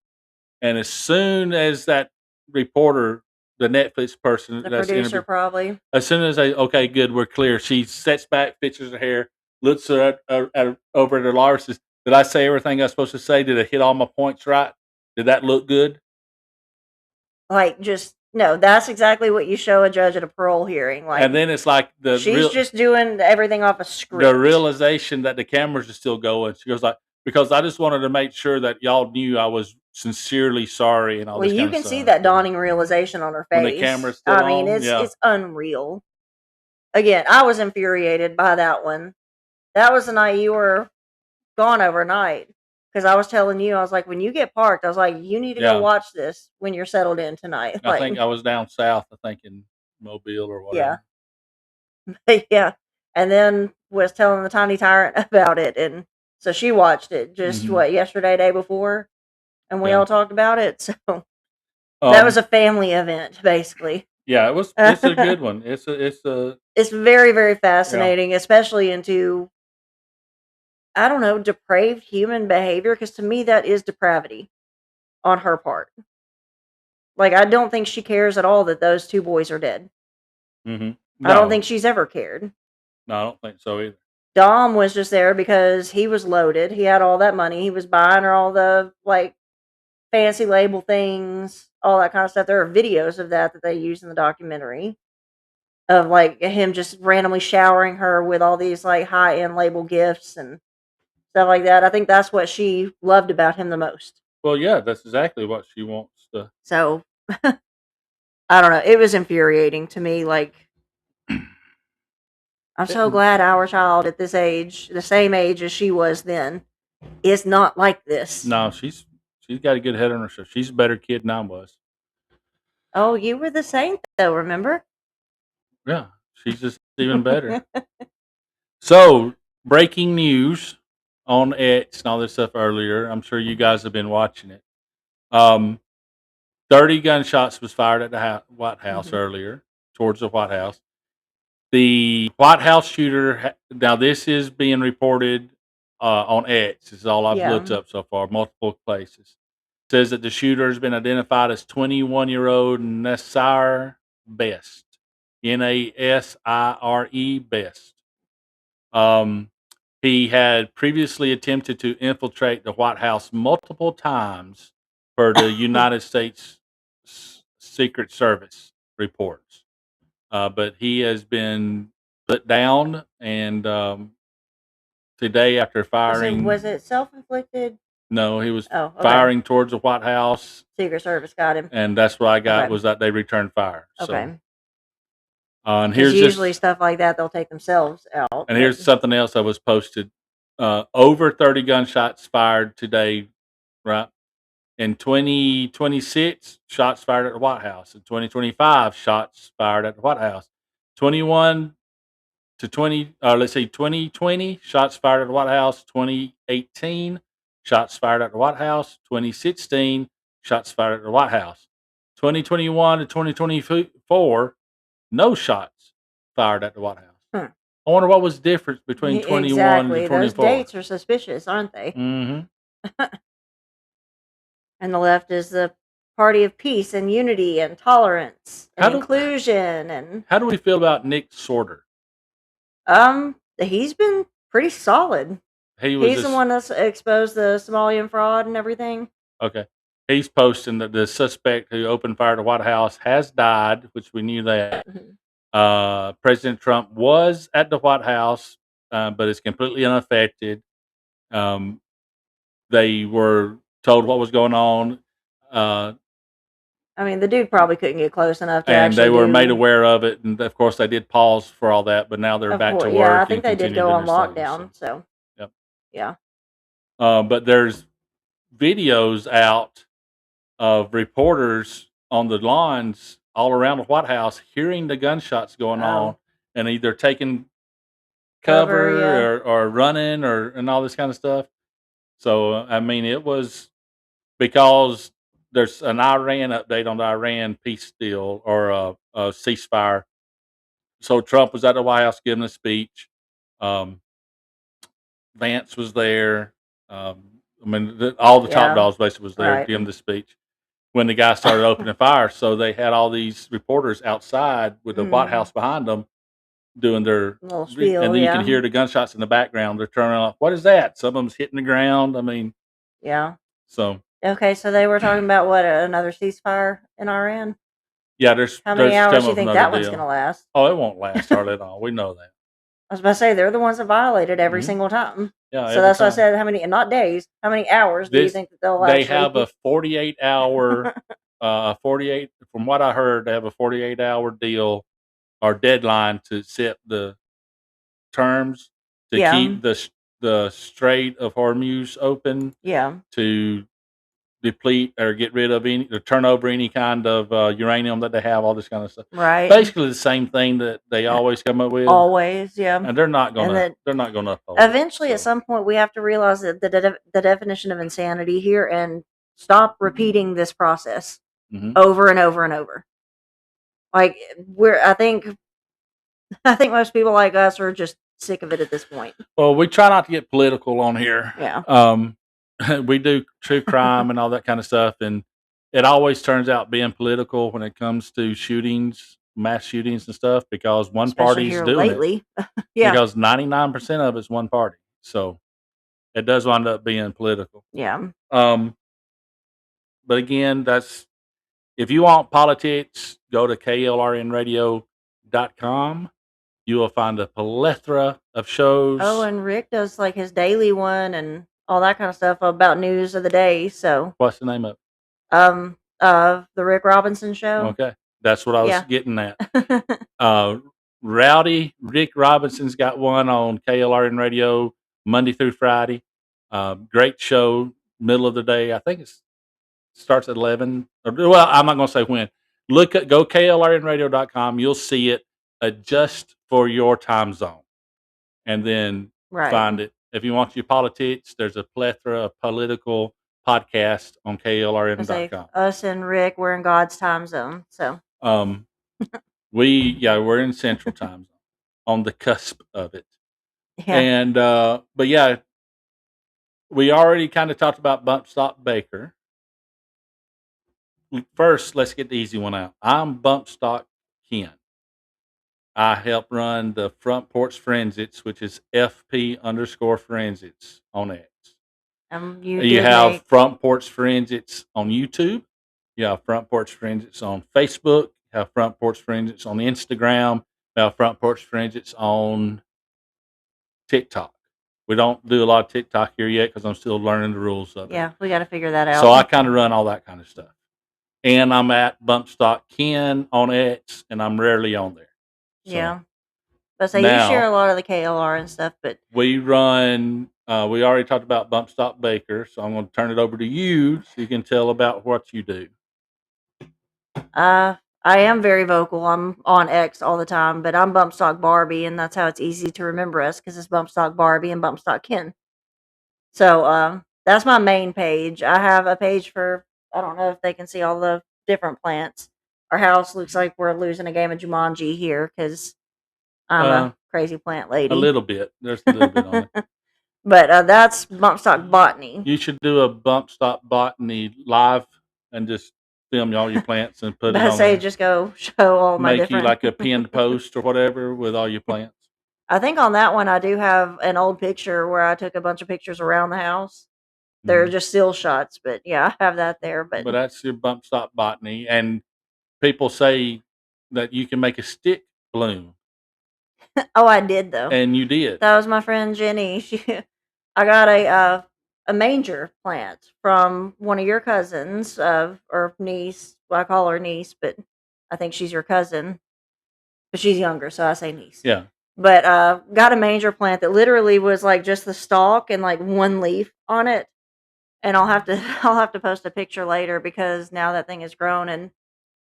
And as soon as that reporter, the Netflix person, The that's producer interviewed, probably. as soon as they, okay, good, we're clear. She sets back, fixes her hair, looks over at her lawyer, says, "Did I say everything I was supposed to say? Did I hit all my points right? Did that look good?" Like, just no, that's exactly what you show a judge at a parole hearing. Like, And then it's like she's just doing everything off a script. the realization that the cameras are still going. She goes like, because I just wanted to make sure that y'all knew I was sincerely sorry and all Well, this you kind can of see stuff. that dawning realization on her face. When the camera's still I mean, on, it's yeah. it's unreal. Again, I was infuriated by that one. That was the night you were gone overnight. Because I was telling you, I was like, when you get parked, I was like, you need to Yeah. go watch this when you're settled in tonight. I think I was down south, I think in Mobile or whatever. Yeah. Yeah. And then was telling the Tiny Tyrant about it. And so she watched it just, Mhm. yesterday, day before? And we Yeah. all talked about it. So that was a family event, basically. Yeah, it's a good one. It's very, very fascinating, especially into, I don't know, depraved human behavior. Because to me, that is depravity on her part. Like, I don't think she cares at all that those two boys are dead. Mhm. I don't No. think she's ever cared. No, I don't think so either. Dom was just there because he was loaded. He had all that money. He was buying her all the fancy label things, all that kind of stuff. There are videos of that they use in the documentary of him just randomly showering her with all these high end label gifts and stuff like that. I think that's what she loved about him the most. Well, yeah, that's exactly what she wants to. So I don't know. It was infuriating to me. I'm so glad our child at this age, the same age as she was then, is not like this. No, she's got a good head on her shoulders. She's a better kid than I was. Oh, you were the same though, remember? Yeah, she's just even better. So, breaking news on X and all this stuff earlier. I'm sure you guys have been watching it. 30 gunshots was fired at the White House earlier, towards the White House. The White House shooter, now this is being reported on X. This is all I've looked up so far, multiple places. Says that the shooter has been identified as 21-year-old Nasir Best. Nasire Best. He had previously attempted to infiltrate the White House multiple times for the United States Secret Service reports. But he has been put down, and today after firing, Was it self-inflicted? no, he was Oh, okay. firing towards the White House, Secret Service got him. and that's what I got Okay. was that they returned fire. So, Okay. and Because here's usually just, stuff like that, they'll take themselves out. and here's but- something else that was posted. Over 30 gunshots fired today, right? In 2026, shots fired at the White House. In 2025, shots fired at the White House. 21 to 20, let's see, 2020, shots fired at the White House. 2018, shots fired at the White House. 2016, shots fired at the White House. 2021 to 2024, no shots fired at the White House. Hmm. I wonder what was the difference between 21 exactly. to 24. Those dates are suspicious, aren't they? Mm-hmm. And the left is the party of peace and unity and tolerance How and do- inclusion. And How do we feel about Nick Sorter? he's been pretty solid. He was He's the one that's exposed the Somalian fraud and everything. Okay. He's posting that the suspect who opened fire at the White House has died, which we knew that. Mhm. President Trump was at the White House, but is completely unaffected. They were told what was going on, I mean, the dude probably couldn't get close enough to and they actually were do- made aware of it. And of course, they did pause for all that, but now they're Of back course, to work. yeah, I and think they did continue go on doing their lockdown. thing, So, Yep. yeah. But there's videos out of reporters on the lawns all around the White House hearing the gunshots going on and either taking cover, Cover, or running and all this kind of stuff. So, I mean, it was because there's an Iran update on the Iran peace deal or a ceasefire. So Trump was at the White House giving a speech. Vance was there. I mean, all the top Yeah. dogs basically was there Right. giving the speech when the guy started opening fire. So they had all these reporters outside with the White Mhm. House behind them doing their Little spiel, and then you yeah. can hear the gunshots in the background. They're turning off. What is that? Some of them's hitting the ground. I mean, Yeah. so Okay, so they were talking about what, another ceasefire in Iran? yeah, there's How many there's hours some do you of think another that one's deal. going to last? Oh, it won't last hardly at all. We know that. I was about to say they're the ones that violated every Mhm. single time. Yeah, So every that's why I time. said how many, not days, how many hours do you This- think that they'll They actually? have a 48 hour, 48. From what I heard, they have a 48-hour deal or deadline to set the terms to Yeah. keep the Strait of Hormuz open, Yeah. to deplete or get rid of any or turn over any kind of uranium that they have, all this kind of stuff. Right. Basically, the same thing that they always come up with, Always, yeah. and they're not going to. then They're not going to uphold it, Eventually, at so. some point, we have to realize that the definition of insanity here and stop repeating this process Mhm. over and over and over. Like I think most people like us are just sick of it at this point. Well, we try not to get political on here. Yeah. We do true crime and all that kind of stuff, and it always turns out being political when it comes to shootings, mass shootings and stuff, because one Especially party's here doing lately. it. Yeah. Because 99% of it's one party, so it does wind up being political. Yeah. But again, that's if you want politics, go to klrnradio.com. You will find a plethora of shows. Oh, and Rick does like his daily one and all that kind of stuff about news of the day. So, What's the name of it? the Rick Robinson show. Okay, that's what I was Yeah. getting at. Rowdy Rick Robinson's got one on KLRN Radio Monday through Friday. Great show, middle of the day. I think it starts at 11. Well, I'm not going to say when. Go klrnradio.com. You'll see it. Adjust for your time zone, and then Right. find it. If you want your politics, there's a plethora of political podcasts on I say, klrn.com. us and Rick, we're in God's time zone. So, We're in Central Time Zone, on the cusp of it. yeah. And but yeah, we already kind of talked about Bump Stock Baker. First, let's get the easy one out. I'm Bump Stock Ken. I help run the Front Porch Forensics, which is FP_Forensics on X. You You did have make Front Porch Forensics on YouTube. You have Front Porch Forensics on Facebook. You have Front Porch Forensics on Instagram. You have Front Porch Forensics on TikTok. We don't do a lot of TikTok here yet because I'm still learning the rules of it. yeah, we got to figure that out. So I kind of run all that kind of stuff. And I'm at Bump Stock Ken on X, and I'm rarely on there. So yeah. But say you share a lot of the KLR and stuff, but we run. We already talked about Bump Stock Baker, so I'm going to turn it over to you so you can tell about what you do. I am very vocal. I'm on X all the time, but I'm Bump Stock Barbie, and that's how it's easy to remember us because it's Bump Stock Barbie and Bump Stock Ken. So that's my main page. I have a page for, I don't know if they can see all the different plants. Our house looks like we're losing a game of Jumanji here because I'm a crazy plant lady. A little bit. There's a little bit on it. But that's Bump Stock Botany. You should do a Bump Stock Botany live and just film all your plants and put it I on say there. just go show all my Make different. you like a pinned post or whatever with all your plants. I think on that one I do have an old picture where I took a bunch of pictures around the house. They're just still shots, but yeah, I have that there. But that's your Bump Stock Botany, and people say that you can make a stick bloom, oh, I did though. and you did. That was my friend Jenny. I got a manger plant from one of your cousins, or niece. Well, I call her niece, but I think she's your cousin. But she's younger, so I say niece. Yeah. But got a manger plant that literally was like just the stalk and like one leaf on it. And I'll have to post a picture later because now that thing has grown. And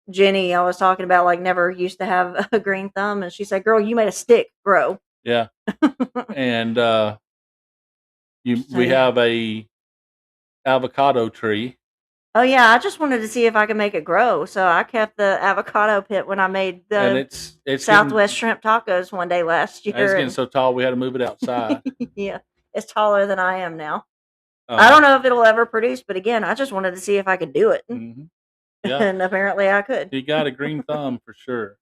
Jenny, I was talking about, like, never used to have a green thumb, and she said, "Girl, you made a stick grow." Yeah. And we So, yeah. have a avocado tree. Oh yeah, I just wanted to see if I could make it grow, so I kept the avocado pit when I made And the it's Southwest shrimp tacos one day last It's year. getting so tall we had to move it outside. Yeah, it's taller than I am now. I don't know if it'll ever produce, but again, I just wanted to see if I could do it. Mhm. Yeah. And apparently I could. You got a green thumb for sure.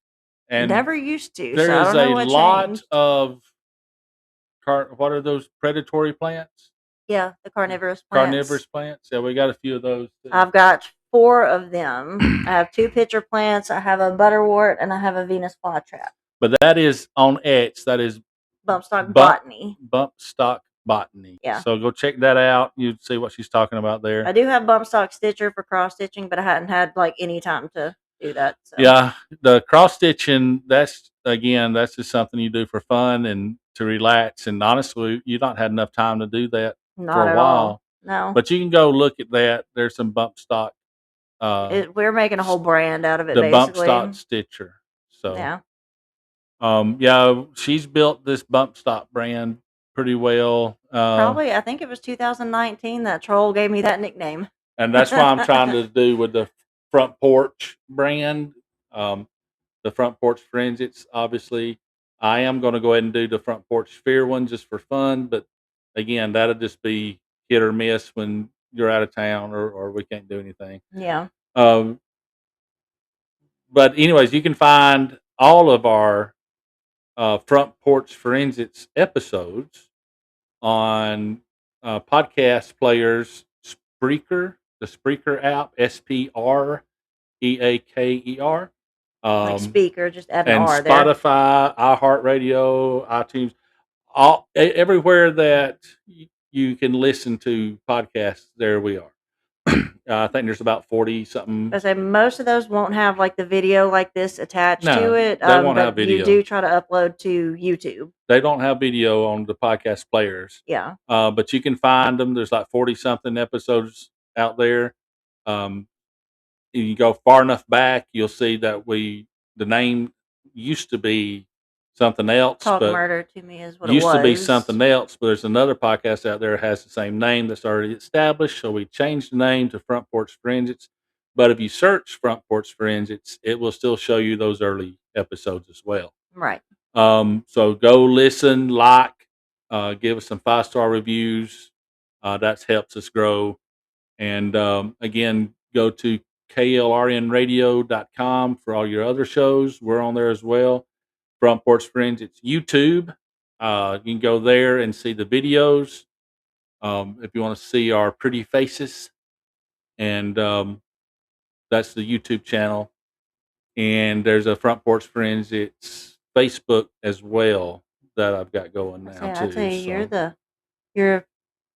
And Never used to, so there I is don't know a what lot changed. of what are those predatory plants? Yeah, the carnivorous plants. Carnivorous plants. Yeah, we got a few of those too. I've got 4 of them. I have 2 pitcher plants, I have a butterwort, and I have a Venus flytrap. But that is on X. That is Bump Stock Botany. Bump Stock Botany. Yeah. So go check that out. You'd see what she's talking about there. I do have Bump Stock Stitcher for cross stitching, but I hadn't had like any time to do that. So. Yeah, the cross stitching. That's just something you do for fun and to relax. And honestly, you don't had enough time to do that Not for a at while. all. No. But you can go look at that. There's some Bump Stock. We're making a whole brand out of it. The basically. Bump Stock Stitcher. So yeah. Yeah, she's built this Bump Stock brand pretty well. Probably, I think it was 2019 that troll gave me that nickname. And that's why I'm trying to do with the Front Porch brand, the Front Porch Forensics. Obviously, I am going to go ahead and do the Front Porch Sphere one just for fun. But again, that'll just be hit or miss when you're out of town or we can't do anything. Yeah. But anyways, you can find all of our Front Porch Forensics episodes on podcast players, Spreaker, the Spreaker app, Spreaker. Like speaker, just add an And R there. Spotify, iHeartRadio, iTunes, everywhere that you can listen to podcasts, there we are. I think there's about 40 something. I say most of those won't have like the video like this attached No, to it. they won't but have video. You do try to upload to YouTube. They don't have video on the podcast players. Yeah. But you can find them. There's like 40 something episodes out there. If you go far enough back, you'll see that the name used to be something else. Talk but Murder to me is what it used was. to be something else, but there's another podcast out there that has the same name that's already established. So we changed the name to Front Porch Forensics. But if you search Front Porch Forensics, it will still show you those early episodes as well. Right. So go listen, give us some 5-star reviews. That helps us grow. And again, go to klrnradio.com for all your other shows. We're on there as well. Front Porch Forensics YouTube. You can go there and see the videos. if you want to see our pretty faces, and that's the YouTube channel. And there's a Front Porch Friends. It's Facebook as well that I've got going now I too. tell you, So. you're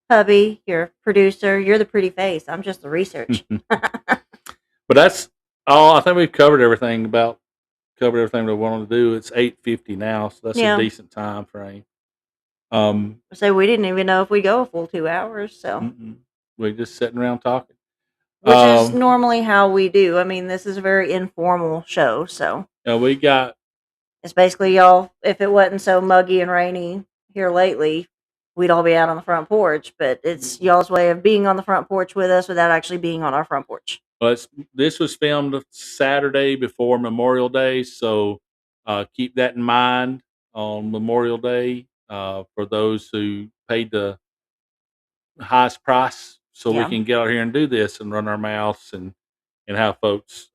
hubby, you're a producer, you're the pretty face. I'm just the research. But that's all. I think we've covered everything we wanted to do. It's 8:50 now, so that's Yeah. a decent time frame. So we didn't even know if we go a full 2 hours. So We're just sitting around talking. which is normally how we do. I mean, this is a very informal show, so We got it's basically y'all. If it wasn't so muggy and rainy here lately, we'd all be out on the front porch. But it's y'all's way of being on the front porch with us without actually being on our front porch. But this was filmed Saturday before Memorial Day, so keep that in mind on Memorial Day for those who paid the highest price, so Yeah. we can get out here and do this and run our mouths and have folks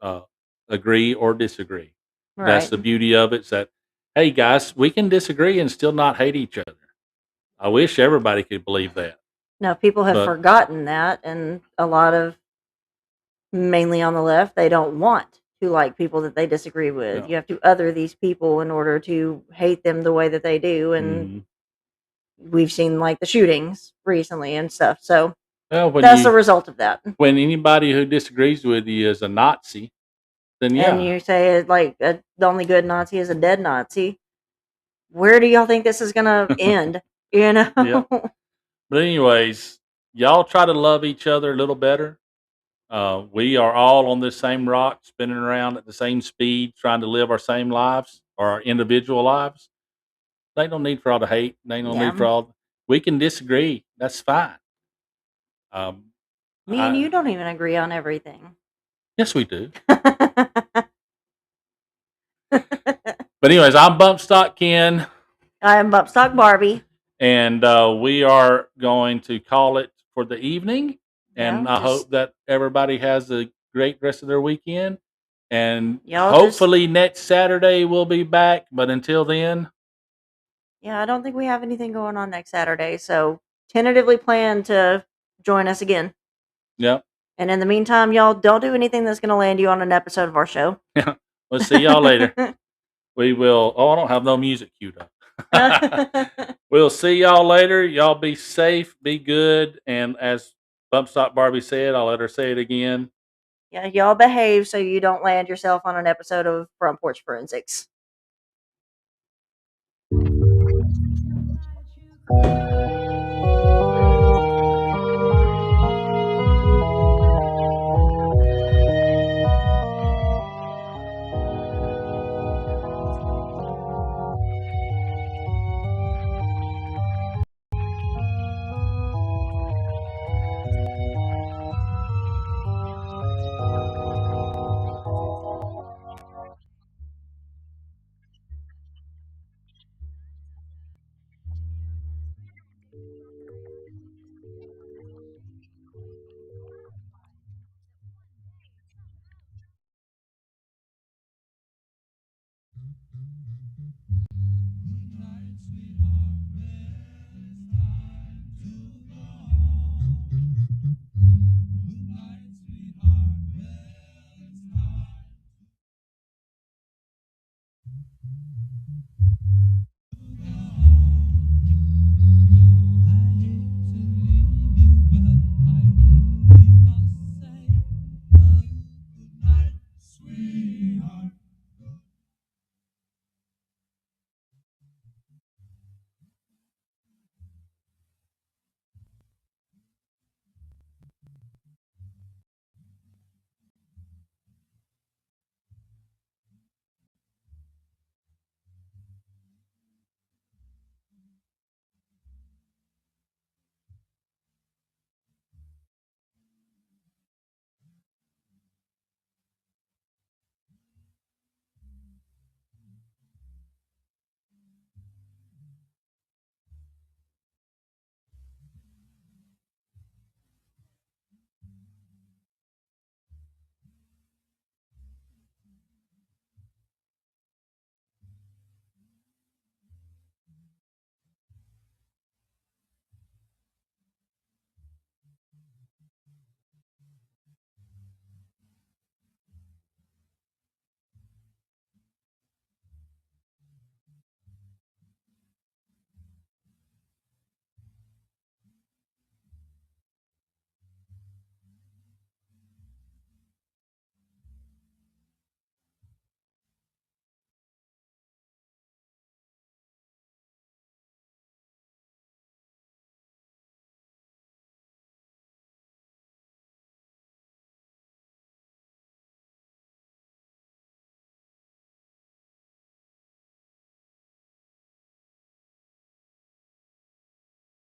agree or disagree. That's Right. the beauty of it. Is that, hey guys, we can disagree and still not hate each other. I wish everybody could believe that. Now people have But- forgotten that, and a lot of, mainly on the left, they don't want to like people that they disagree with. Yeah. You have to other these people in order to hate them the way that they do, and Mhm. we've seen like the shootings recently and stuff. So Well, that's the result of that. when anybody who disagrees with you is a Nazi, then yeah. And you say like the only good Nazi is a dead Nazi. Where do y'all think this is gonna end? You know? Yeah. But anyways, y'all try to love each other a little better. We are all on this same rock, spinning around at the same speed, trying to live our same lives or our individual lives. They ain't no need for all the hate. They ain't no Yeah. need for all. We can disagree. That's fine. Me and you don't even agree on everything. Yes, we do. But anyways, I'm Bump Stock Ken, I am Bumpstock Barbie. and we are going to call it for the evening. And Yeah, I hope that everybody has a great rest of their weekend. And Y'all just- hopefully next Saturday we'll be back. But until then, Yeah, I don't think we have anything going on next Saturday, so tentatively plan to join us again. yep. And in the meantime, y'all don't do anything that's going to land you on an episode of our show. We'll see y'all later. We will. Oh, I don't have no music queued up. We'll see y'all later. Y'all be safe, be good. And as Bump Stock Barbie said, I'll let her say it again. Yeah, y'all behave so you don't land yourself on an episode of Front Porch Forensics.